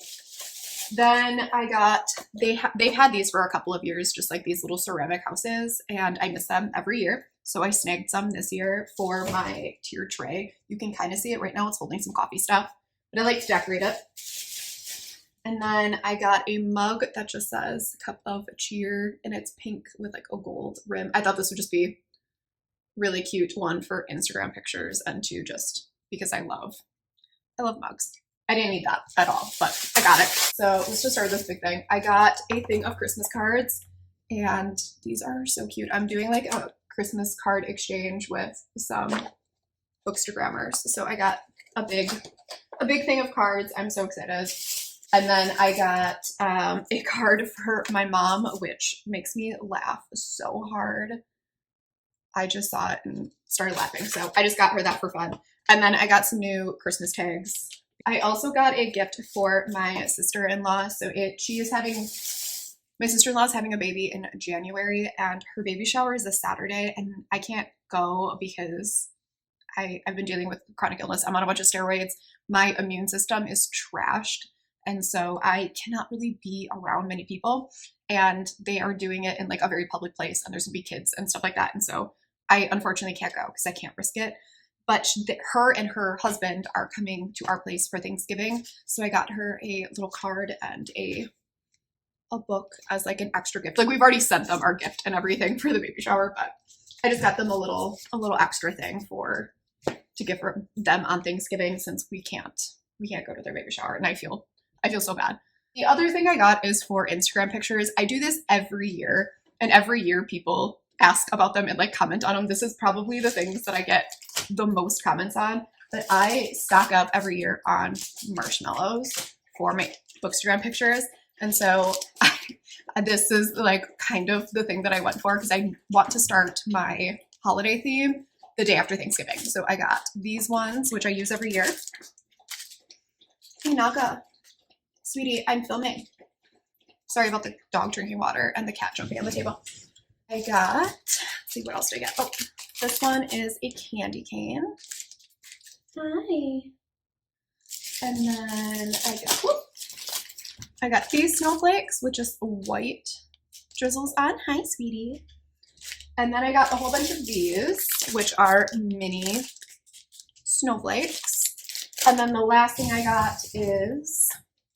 A: Then I got, they've had these for a couple of years, just like these little ceramic houses, and I miss them every year. So I snagged some this year for my tier tray. You can kind of see it right now. It's holding some coffee stuff, but I like to decorate it. And then I got a mug that just says cup of cheer, and it's pink with like a gold rim. I thought this would just be really cute, one for Instagram pictures, and two just because I love mugs. I didn't need that at all, but I got it. So let's just start with this big thing. I got a thing of Christmas cards, and these are so cute. I'm doing like a Christmas card exchange with some bookstagrammers. So I got a big thing of cards. I'm so excited. And then I got a card for my mom, which makes me laugh so hard. I just saw it and started laughing. So I just got her that for fun. And then I got some new Christmas tags. I also got a gift for my sister-in-law. So my sister-in-law is having a baby in January, and her baby shower is this Saturday, and I can't go because I've been dealing with chronic illness. I'm on a bunch of steroids. My immune system is trashed, and so I cannot really be around many people, and they are doing it in like a very public place, and there's gonna be kids and stuff like that, and so I unfortunately can't go because I can't risk it. But her and her husband are coming to our place for Thanksgiving, so I got her a little card and a book as like an extra gift. Like, we've already sent them our gift and everything for the baby shower, but I just got them a little extra thing to give them on Thanksgiving, since we can't go to their baby shower, and I feel so bad. The other thing I got is for Instagram pictures. I do this every year, and every year people ask about them and like comment on them. This is probably the things that I get the most comments on, but I stock up every year on marshmallows for my Bookstagram pictures. And so this is like kind of the thing that I went for, because I want to start my holiday theme the day after Thanksgiving. So I got these ones, which I use every year. Hey, Naga, sweetie, I'm filming. Sorry about the dog drinking water and the cat jumping on the table. I got, let's see, what else did I get? Oh, this one is a candy cane. Hi. And then I got these snowflakes with just white drizzles on. Hi, sweetie. And then I got a whole bunch of these, which are mini snowflakes. And then the last thing I got is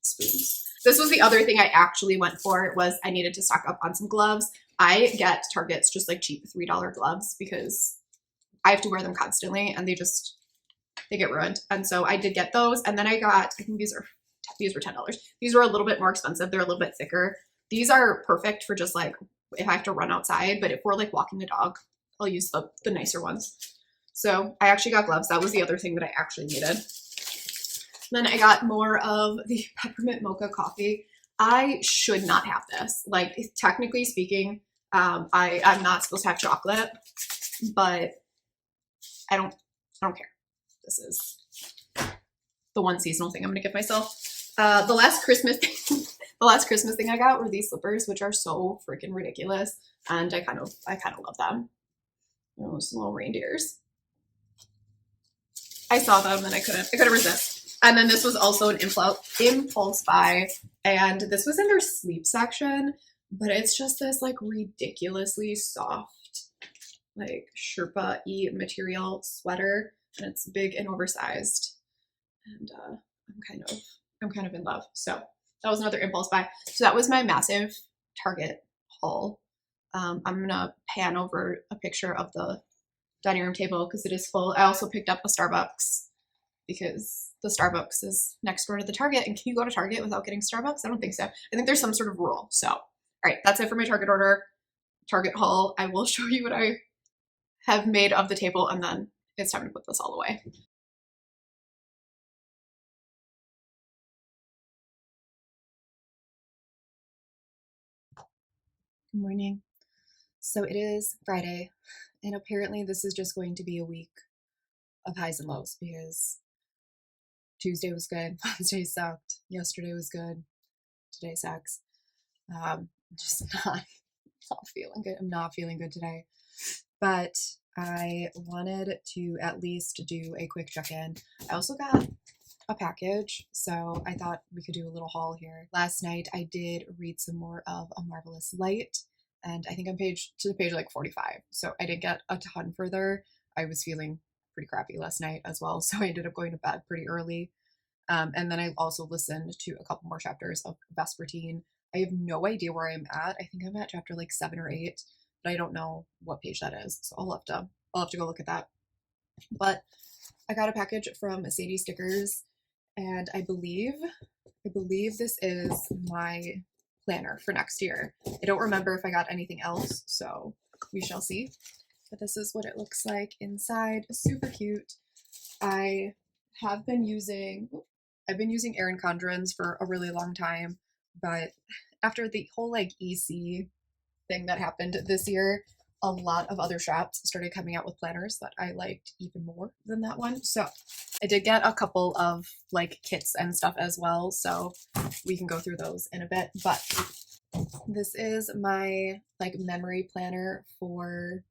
A: spoons. This was the other thing I actually went for, was I needed to stock up on some gloves. I get Target's just like cheap $3 gloves because I have to wear them constantly, and they get ruined. And so I did get those. And then I got, I think these were $10. These were a little bit more expensive. They're a little bit thicker. These are perfect for just like if I have to run outside, but if we're like walking the dog, I'll use the nicer ones. So I actually got gloves. That was the other thing that I actually needed. Then I got more of the peppermint mocha coffee. I should not have this. Like, technically speaking, I'm not supposed to have chocolate, but I don't care. This is the one seasonal thing I'm gonna give myself. The last Christmas thing I got were these slippers, which are so freaking ridiculous, and I kind of love them. Those little reindeers. I saw them and I couldn't resist. And then this was also an impulse buy, and this was in their sleep section, but it's just this like ridiculously soft, like Sherpa-y material sweater, and it's big and oversized, and I'm kind of in love. So that was another impulse buy. So that was my massive Target haul. I'm gonna pan over a picture of the dining room table because it is full. I also picked up a Starbucks because the Starbucks is next door to the Target. And can you go to Target without getting Starbucks? I don't think so. I think there's some sort of rule. So, all right, that's it for my Target order, Target haul. I will show you what I have made of the table, and then it's time to put this all away. Good morning. So it is Friday, and apparently this is just going to be a week of highs and lows because Tuesday was good, Wednesday sucked, yesterday was good, today sucks. Just not feeling good. I'm not feeling good today, but I wanted to at least do a quick check-in. I also got a package, so I thought we could do a little haul here. Last night I did read some more of A Marvelous Light, and I think I'm page like 45, so I didn't get a ton further. I was feeling pretty crappy last night as well, so I ended up going to bed pretty early. And then I also listened to a couple more chapters of Vespertine. I have no idea where I'm at. I think I'm at chapter like 7 or 8, but I don't know what page that is, so I'll have to go look at that. But I got a package from Sadie Stickers, and I believe this is my planner for next year. I don't remember if I got anything else, so we shall see. But this is what it looks like inside. Super cute. I've been using Erin Condren's for a really long time, but after the whole like EC thing that happened this year, a lot of other shops started coming out with planners that I liked even more than that one. So I did get a couple of like kits and stuff as well, so we can go through those in a bit. But this is my like memory planner for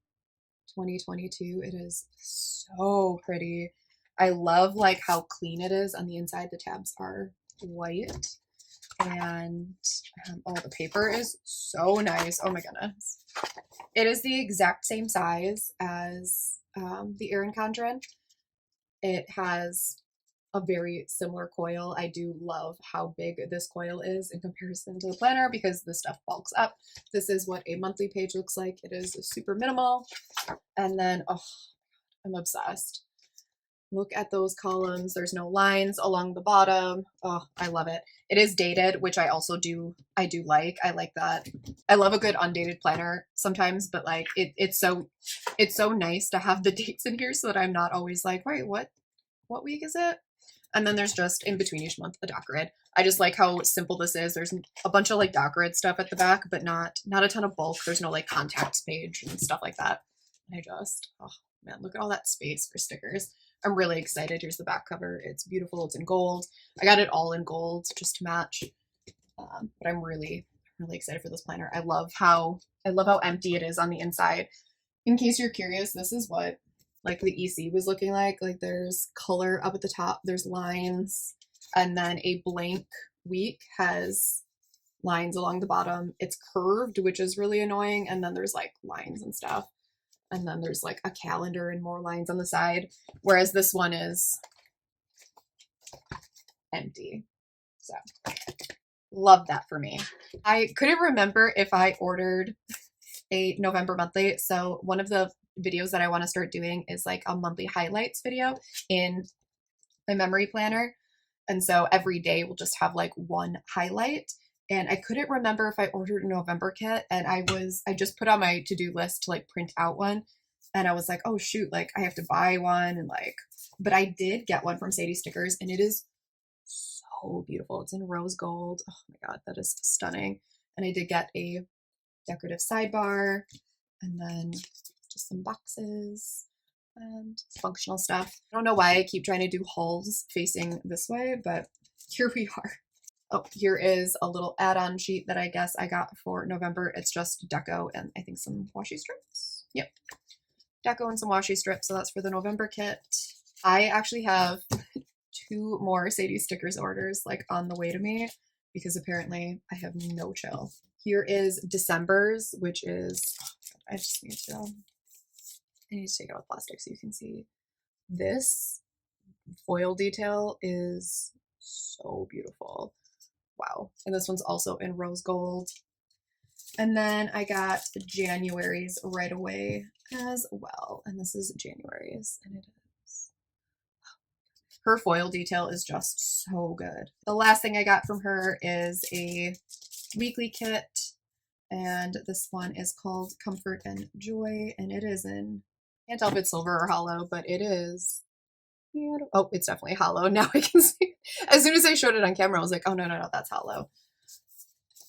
A: 2022. It is so pretty. I love like how clean it is on the inside. The tabs are white, and oh, the paper is so nice. Oh my goodness. It is the exact same size as the Erin Condren. It has a very similar coil. I do love how big this coil is in comparison to the planner because this stuff bulks up. This is what a monthly page looks like. It is super minimal. And then, oh, I'm obsessed. Look at those columns. There's no lines along the bottom. Oh, I love it. It is dated, which I also do. I like that. I love a good undated planner sometimes, but like it's so nice to have the dates in here so that I'm not always like, wait, what week is it? And then there's just in between each month a dot grid. I just like how simple this is. There's a bunch of like dot grid stuff at the back, but not a ton of bulk. There's no like contacts page and stuff like that. And I just, oh man, look at all that space for stickers. I'm really excited. Here's the back cover. It's beautiful. It's in gold. I got it all in gold just to match. But I'm really excited for this planner. I love how empty it is on the inside. In case you're curious, this is what like the EC was looking like. Like there's color up at the top, there's lines, and then a blank week has lines along the bottom. It's curved, which is really annoying, and then there's like lines and stuff. And then there's like a calendar and more lines on the side, whereas this one is empty. So love that for me. I couldn't remember if I ordered a November monthly. So one of the videos that I want to start doing is like a monthly highlights video in my memory planner. And so every day we'll just have like one highlight. And I couldn't remember if I ordered a November kit, and I just put on my to-do list to like print out one, and I was like, oh shoot, like I have to buy one, and like, but I did get one from Sadie Stickers, and it is so beautiful. It's in rose gold. Oh my god, that is stunning. And I did get a decorative sidebar, and then just some boxes and functional stuff. I don't know why I keep trying to do hauls facing this way, but here we are. Oh, here is a little add-on sheet that I guess I got for November. It's just deco and I think some washi strips. Yep. Deco and some washi strips. So that's for the November kit. I actually have 2 more Sadie Stickers orders like on the way to me because apparently I have no chill. Here is December's, which is, I need to take out plastic so you can see. This foil detail is so beautiful. Wow. And this one's also in rose gold. And then I got January's right away as well. And this is January's, and it is. Her foil detail is just so good. The last thing I got from her is a weekly kit. And this one is called Comfort and Joy. And it is in, I can't tell if it's silver or hollow, but it is. Oh, it's definitely hollow. Now I can see. As soon as I showed it on camera, I was like, oh, no, that's hollow.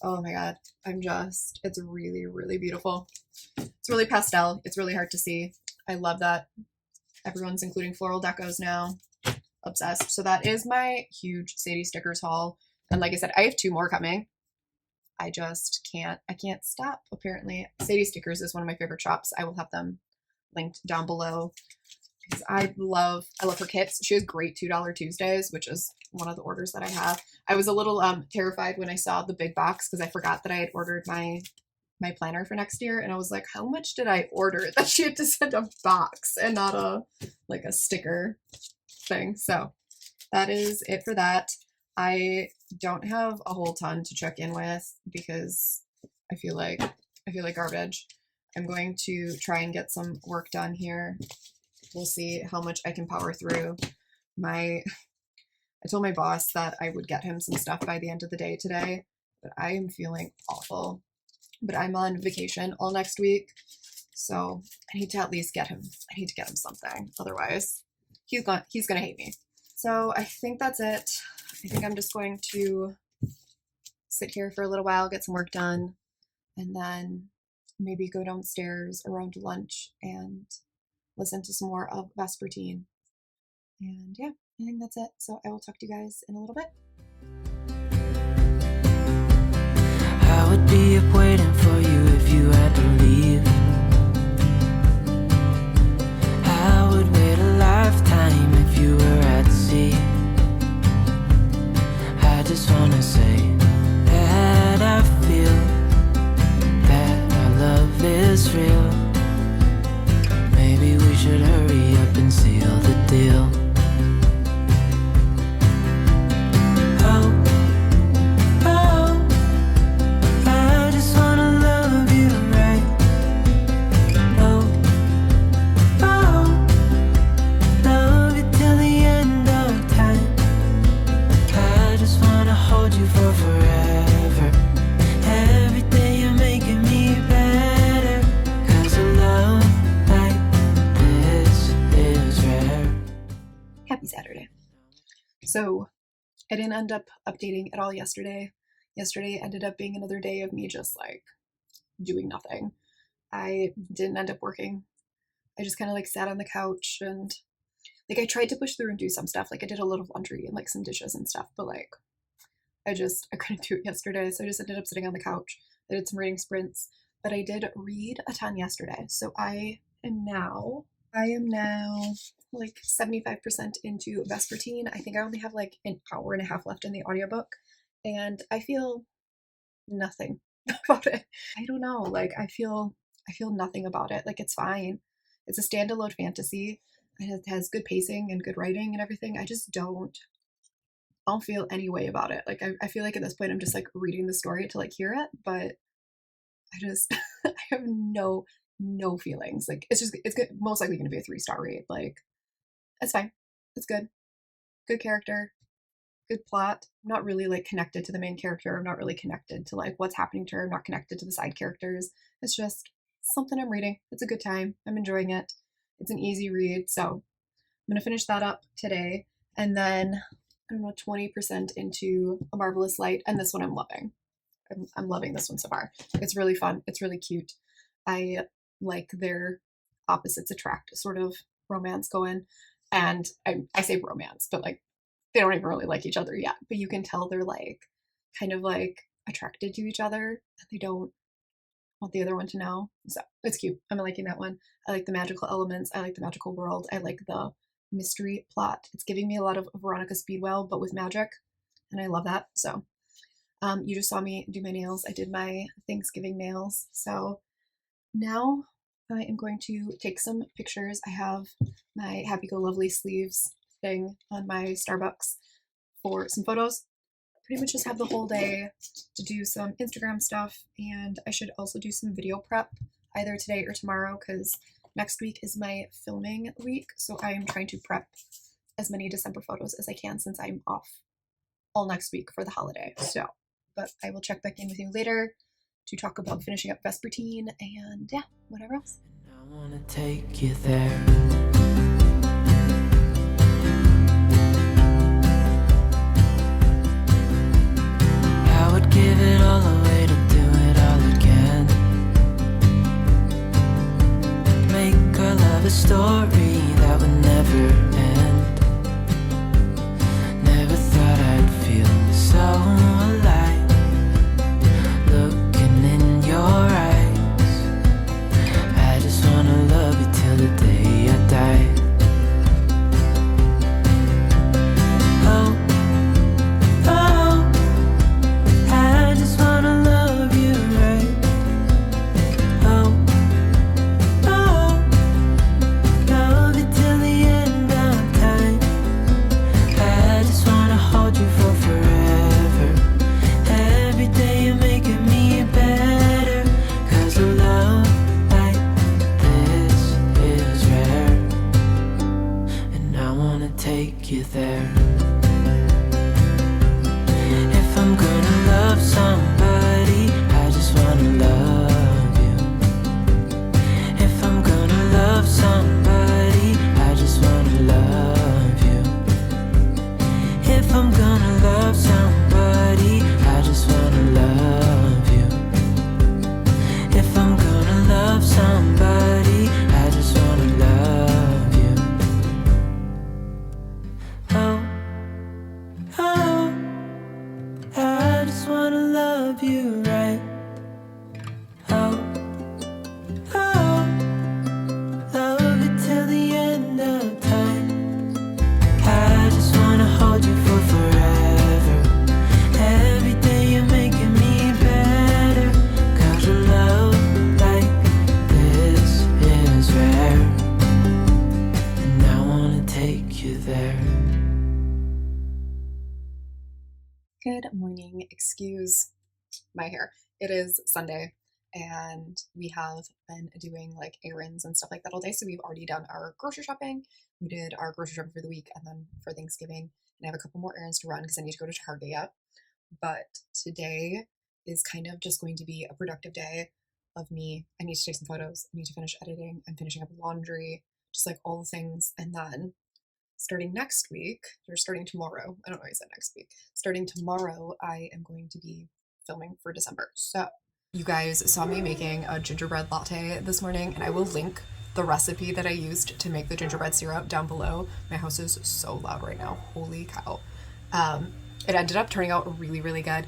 A: Oh my god. It's really, really beautiful. It's really pastel. It's really hard to see. I love that everyone's including floral decos now. Obsessed. So that is my huge Sadie Stickers haul. And like I said, I have 2 more coming. I can't stop, apparently. Sadie Stickers is one of my favorite shops. I will have them linked down below. because I love her kits. She has great $2 Tuesdays, which is one of the orders that I have. I was a little terrified when I saw the big box because I forgot that I had ordered my planner for next year, and I was like, how much did I order that she had to send a box and not a sticker thing? So that is it for that. I don't have a whole ton to check in with because I feel like garbage. I'm going to try and get some work done here. We'll see how much I can power through. I told my boss that I would get him some stuff by the end of the day today, but I am feeling awful. But I'm on vacation all next week, so I need to at least get him. I need to get him something. Otherwise, he's gonna hate me. So I think that's it. I think I'm just going to sit here for a little while, get some work done, and then maybe go downstairs around lunch and listen to some more of Vespertine. And yeah, I think that's it. So I will talk to you guys in a little bit.
B: I would be up waiting for you if you had to leave. I would wait a lifetime if you were at sea. I just wanna say that I feel that our love is real. Maybe we should hurry up and seal the deal.
A: Saturday. So I didn't end up updating at all yesterday. Yesterday ended up being another day of me just like doing nothing. I didn't end up working. I just kind of like sat on the couch and like I tried to push through and do some stuff. Like I did a little laundry and like some dishes and stuff, but like I couldn't do it yesterday. So I just ended up sitting on the couch. I did some reading sprints, but I did read a ton yesterday. So I am now like 75% into Vespertine. I think I only have like an hour and a half left in the audiobook, and I feel nothing about it. I don't know, like I feel nothing about it. Like it's fine. It's a standalone fantasy. It has good pacing and good writing and everything. I just don't feel any way about it. Like I feel like at this point I'm just like reading the story to like hear it, but I just I have no feelings. Like it's good, most likely going to be a 3-star read. Like it's fine. It's good. Good character. Good plot. I'm not really like connected to the main character. I'm not really connected to like what's happening to her. I'm not connected to the side characters. It's just something I'm reading. It's a good time. I'm enjoying it. It's an easy read. So I'm going to finish that up today. And then, I don't know, 20% into A Marvelous Light. And this one I'm loving. I'm loving this one so far. It's really fun. It's really cute. I like their opposites attract sort of romance going. And I say romance, but like they don't even really like each other yet. But you can tell they're like kind of like attracted to each other and they don't want the other one to know. So it's cute. I'm liking that one. I like the magical elements. I like the magical world. I like the mystery plot. It's giving me a lot of Veronica Speedwell, but with magic. And I love that. So you just saw me do my nails. I did my Thanksgiving nails. So now I am going to take some pictures. I have my Happy Go Lovely sleeves thing on my Starbucks for some photos. Pretty much just have the whole day to do some Instagram stuff, and I should also do some video prep either today or tomorrow because next week is my filming week, so I am trying to prep as many December photos as I can since I'm off all next week for the holiday. So, but I will check back in with you later to talk about finishing up Vespertine and yeah, whatever else.
B: I wanna take you there. I would give it all away to do it all again. Make our love a story that would never end. Never thought I'd feel so alive, looking in your eyes. I just wanna love you till the day I die.
A: Good morning. Excuse my hair. It is Sunday and we have been doing like errands and stuff like that all day. So we've already done our grocery shopping. We did our grocery shopping for the week and then for Thanksgiving. And I have a couple more errands to run because I need to go to Target yet. But today is kind of just going to be a productive day of me. I need to take some photos. I need to finish editing. I'm finishing up laundry, just like all the things. And then starting next week, or starting tomorrow, I don't know why I said next week. Starting tomorrow, I am going to be filming for December. So you guys saw me making a gingerbread latte this morning, and I will link the recipe that I used to make the gingerbread syrup down below. My house is so loud right now. Holy cow. It ended up turning out really, really good.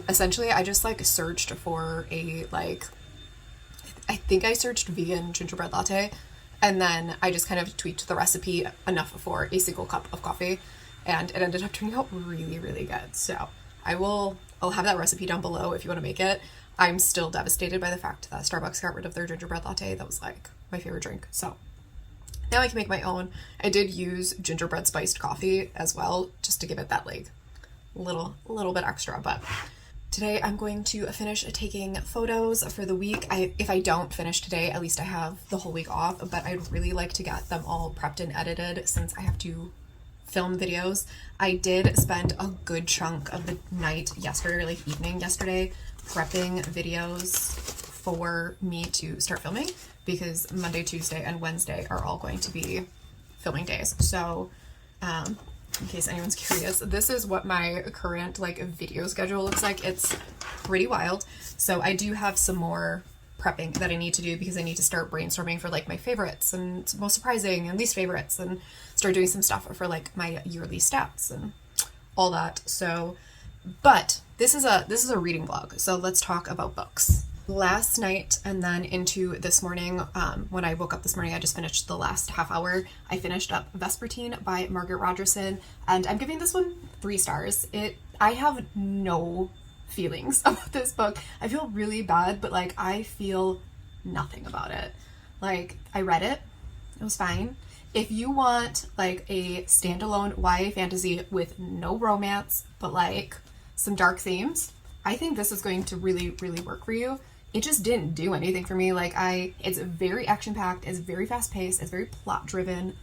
A: Essentially, I just like searched for a I think I searched vegan gingerbread latte, and then I just kind of tweaked the recipe enough for a single cup of coffee, and it ended up turning out really, really good. So I'll have that recipe down below if you want to make it. I'm still devastated by the fact that Starbucks got rid of their gingerbread latte. That was like my favorite drink. So now I can make my own. I did use gingerbread spiced coffee as well, just to give it that like little bit extra. But today I'm going to finish taking photos for the week. If I don't finish today, at least I have the whole week off, but I'd really like to get them all prepped and edited since I have to film videos. I did spend a good chunk of the night yesterday, or like evening yesterday, prepping videos for me to start filming because Monday, Tuesday, and Wednesday are all going to be filming days. So, in case anyone's curious, this is what my current like video schedule looks like. It's pretty wild. So I do have some more prepping that I need to do because I need to start brainstorming for like my favorites and most surprising and least favorites, and start doing some stuff for like my yearly stats and all that. So, but this is a reading vlog. So let's talk about books. Last night and then into this morning, when I woke up this morning, I just finished the last half hour. I finished up Vespertine by Margaret Rogerson, and I'm giving this one 3 stars. I have no feelings about this book. I feel really bad, but like I feel nothing about it. Like I read it, it was fine. If you want like a standalone YA fantasy with no romance, but like some dark themes, I think this is going to really, really work for you. It just didn't do anything for me. Like it's very action-packed, it's very fast-paced, it's very plot-driven.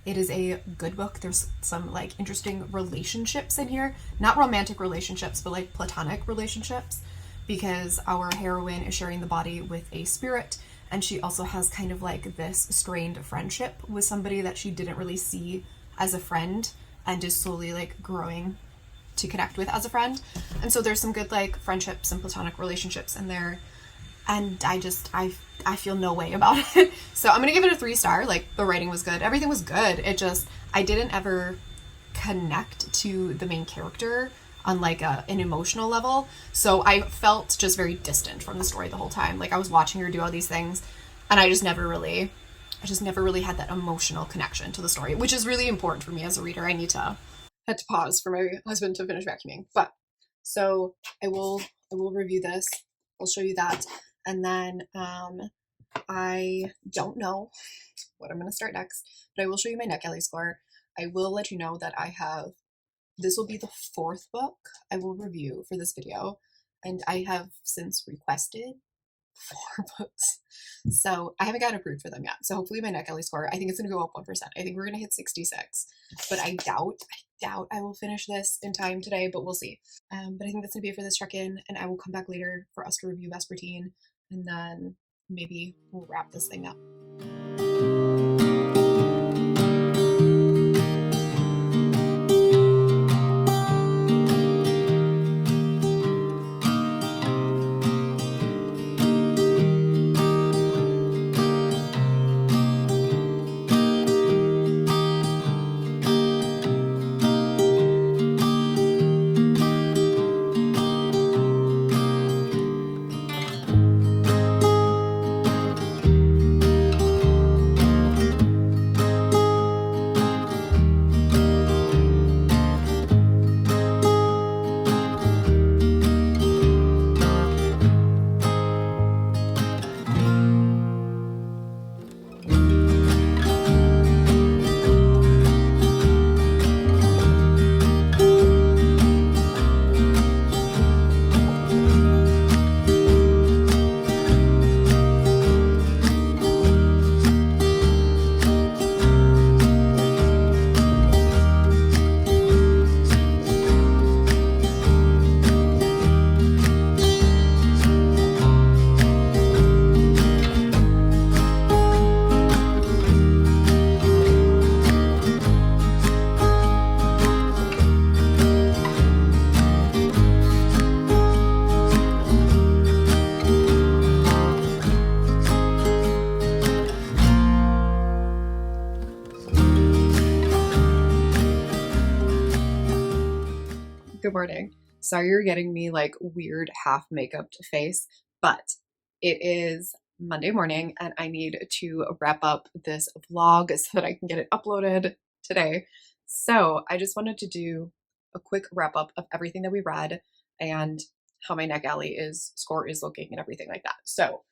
A: It is a good book. There's some like interesting relationships in here. Not romantic relationships, but like platonic relationships, because our heroine is sharing the body with a spirit, and she also has kind of like this strained friendship with somebody that she didn't really see as a friend and is slowly like growing to connect with as a friend. And so there's some good like friendships and platonic relationships in there. And I feel no way about it. So I'm gonna give it a 3 star. Like the writing was good, everything was good. It just, I didn't ever connect to the main character on like an emotional level. So I felt just very distant from the story the whole time. Like I was watching her do all these things, and I just never really had that emotional connection to the story, which is really important for me as a reader. I had to pause for my husband to finish vacuuming. But so I will review this. I'll show you that. And then I don't know what I'm going to start next, but I will show you my Netgalley score. I will let you know that this will be the 4th book I will review for this video, and I have since requested 4 books. So I haven't gotten approved for them yet. So hopefully my Netgalley score, I think it's going to go up 1%. I think we're going to hit 66, but I doubt I will finish this in time today, but we'll see. But I think that's going to be it for this check-in, and I will come back later for us to review Vespertine, and then maybe we'll wrap this thing up. Good morning. Sorry you're getting me like weird half makeup face, but it is Monday morning and I need to wrap up this vlog so that I can get it uploaded today. So I just wanted to do a quick wrap up of everything that we read and how my Netgalley score is looking and everything like that. So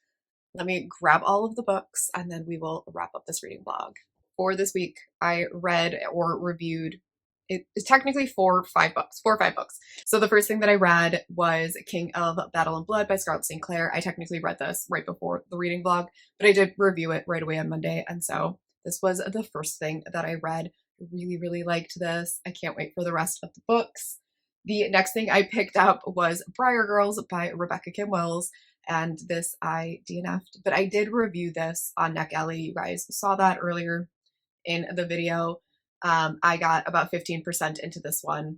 A: let me grab all of the books and then we will wrap up this reading vlog. For this week, I read or reviewed it's technically 4 or 5 books. So the first thing that I read was King of Battle and Blood by Scarlett St. Clair. I technically read this right before the reading vlog, but I did review it right away on Monday. And so this was the first thing that I read. I really, really liked this. I can't wait for the rest of the books. The next thing I picked up was Briar Girls by Rebecca Kim Wells. And this I DNF'd, but I did review this on Netgalley. You guys saw that earlier in the video. I got about 15% into this one.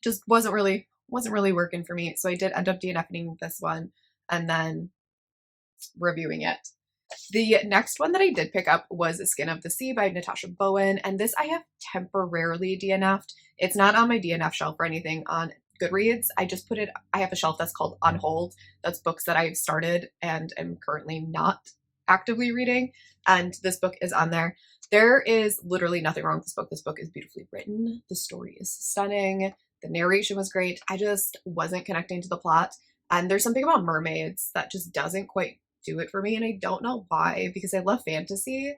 A: Just wasn't really working for me. So I did end up DNFing this one and then reviewing it. The next one that I did pick up was Skin of the Sea by Natasha Bowen. And this I have temporarily DNF'd. It's not on my DNF shelf or anything on Goodreads. I just put it, I have a shelf that's called On Hold. That's books that I've started and am currently not actively reading. And this book is on there. There is literally nothing wrong with this book. This book is beautifully written. The story is stunning. The narration was great. I just wasn't connecting to the plot. And there's something about mermaids that just doesn't quite do it for me. And I don't know why, because I love fantasy,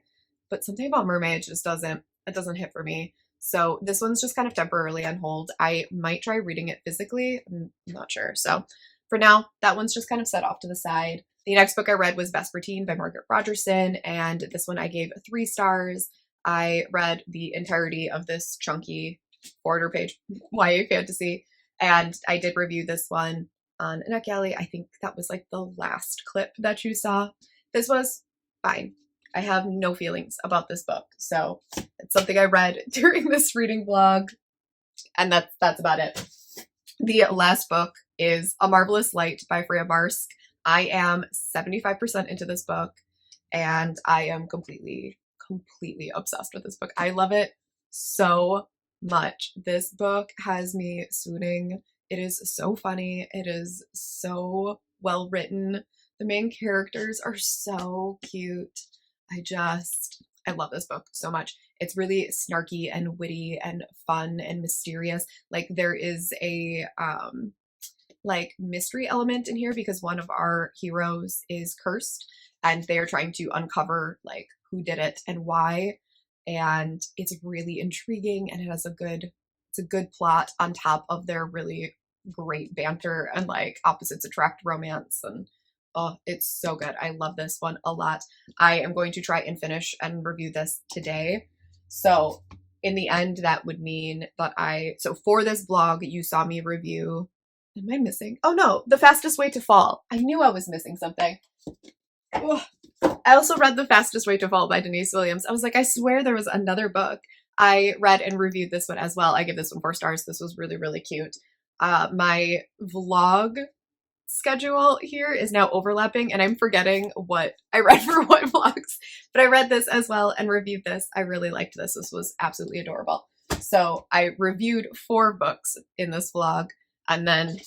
A: but something about mermaids just doesn't hit for me. So this one's just kind of temporarily on hold. I might try reading it physically. I'm not sure. So for now, that one's just kind of set off to the side. The next book I read was Vespertine by Margaret Rogerson, and this one I gave 3 stars. I read the entirety of this chunky 400-page YA fantasy, and I did review this one on Netgalley. I think that was like the last clip that you saw. This was fine. I have no feelings about this book, so it's something I read during this reading vlog, and that's about it. The last book is A Marvelous Light by Freya Marsk. I am 75% into this book and I am completely obsessed with this book. I love it so much. This book has me swooning. It is so funny. It is so well written. The main characters are so cute. I love this book so much. It's really snarky and witty and fun and mysterious. Like there is a like mystery element in here because one of our heroes is cursed and they are trying to uncover like who did it and why. And it's really intriguing and it has it's a good plot on top of their really great banter and like opposites attract romance. And oh, it's so good. I love this one a lot. I am going to try and finish and review this today. So in the end, that would mean that so for this vlog, you saw me review, am I missing? Oh no, The Fastest Way to Fall. I knew I was missing something. Ugh. I also read The Fastest Way to Fall by Denise Williams. I was like, I swear there was another book. I read and reviewed this one as well. I give this one 4 stars. This was really, really cute. My vlog schedule here is now overlapping and I'm forgetting what I read for what vlogs, but I read this as well and reviewed this. I really liked this. This was absolutely adorable. So I reviewed 4 books in this vlog and then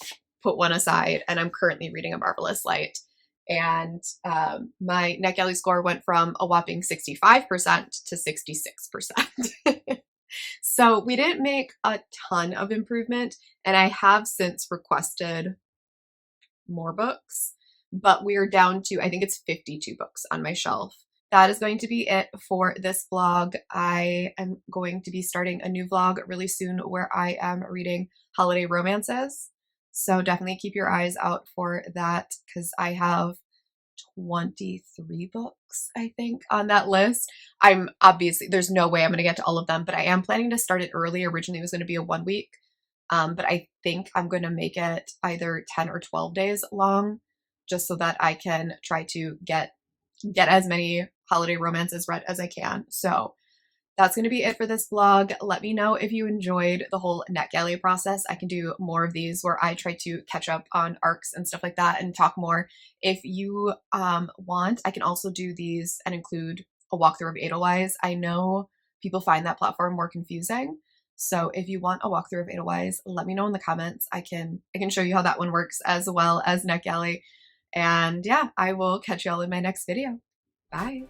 A: put one aside, and I'm currently reading A Marvelous Light. And my Netgalley score went from a whopping 65% to 66%. So we didn't make a ton of improvement, and I have since requested more books, but we're down to, I think it's 52 books on my shelf. That is going to be it for this vlog. I am going to be starting a new vlog really soon where I am reading holiday romances. So definitely keep your eyes out for that because I have 23 books, I think, on that list. I'm obviously, there's no way I'm going to get to all of them, but I am planning to start it early. Originally it was going to be a 1 week, but I think I'm going to make it either 10 or 12 days long just so that I can try to get as many holiday romances read as I can. So that's going to be it for this vlog. Let me know if you enjoyed the whole Netgalley process. I can do more of these where I try to catch up on arcs and stuff like that and talk more. If you want, I can also do these and include a walkthrough of Edelweiss. I know people find that platform more confusing. So if you want a walkthrough of Edelweiss, let me know in the comments. I can show you how that one works as well as Netgalley. And yeah, I will catch y'all in my next video. Bye.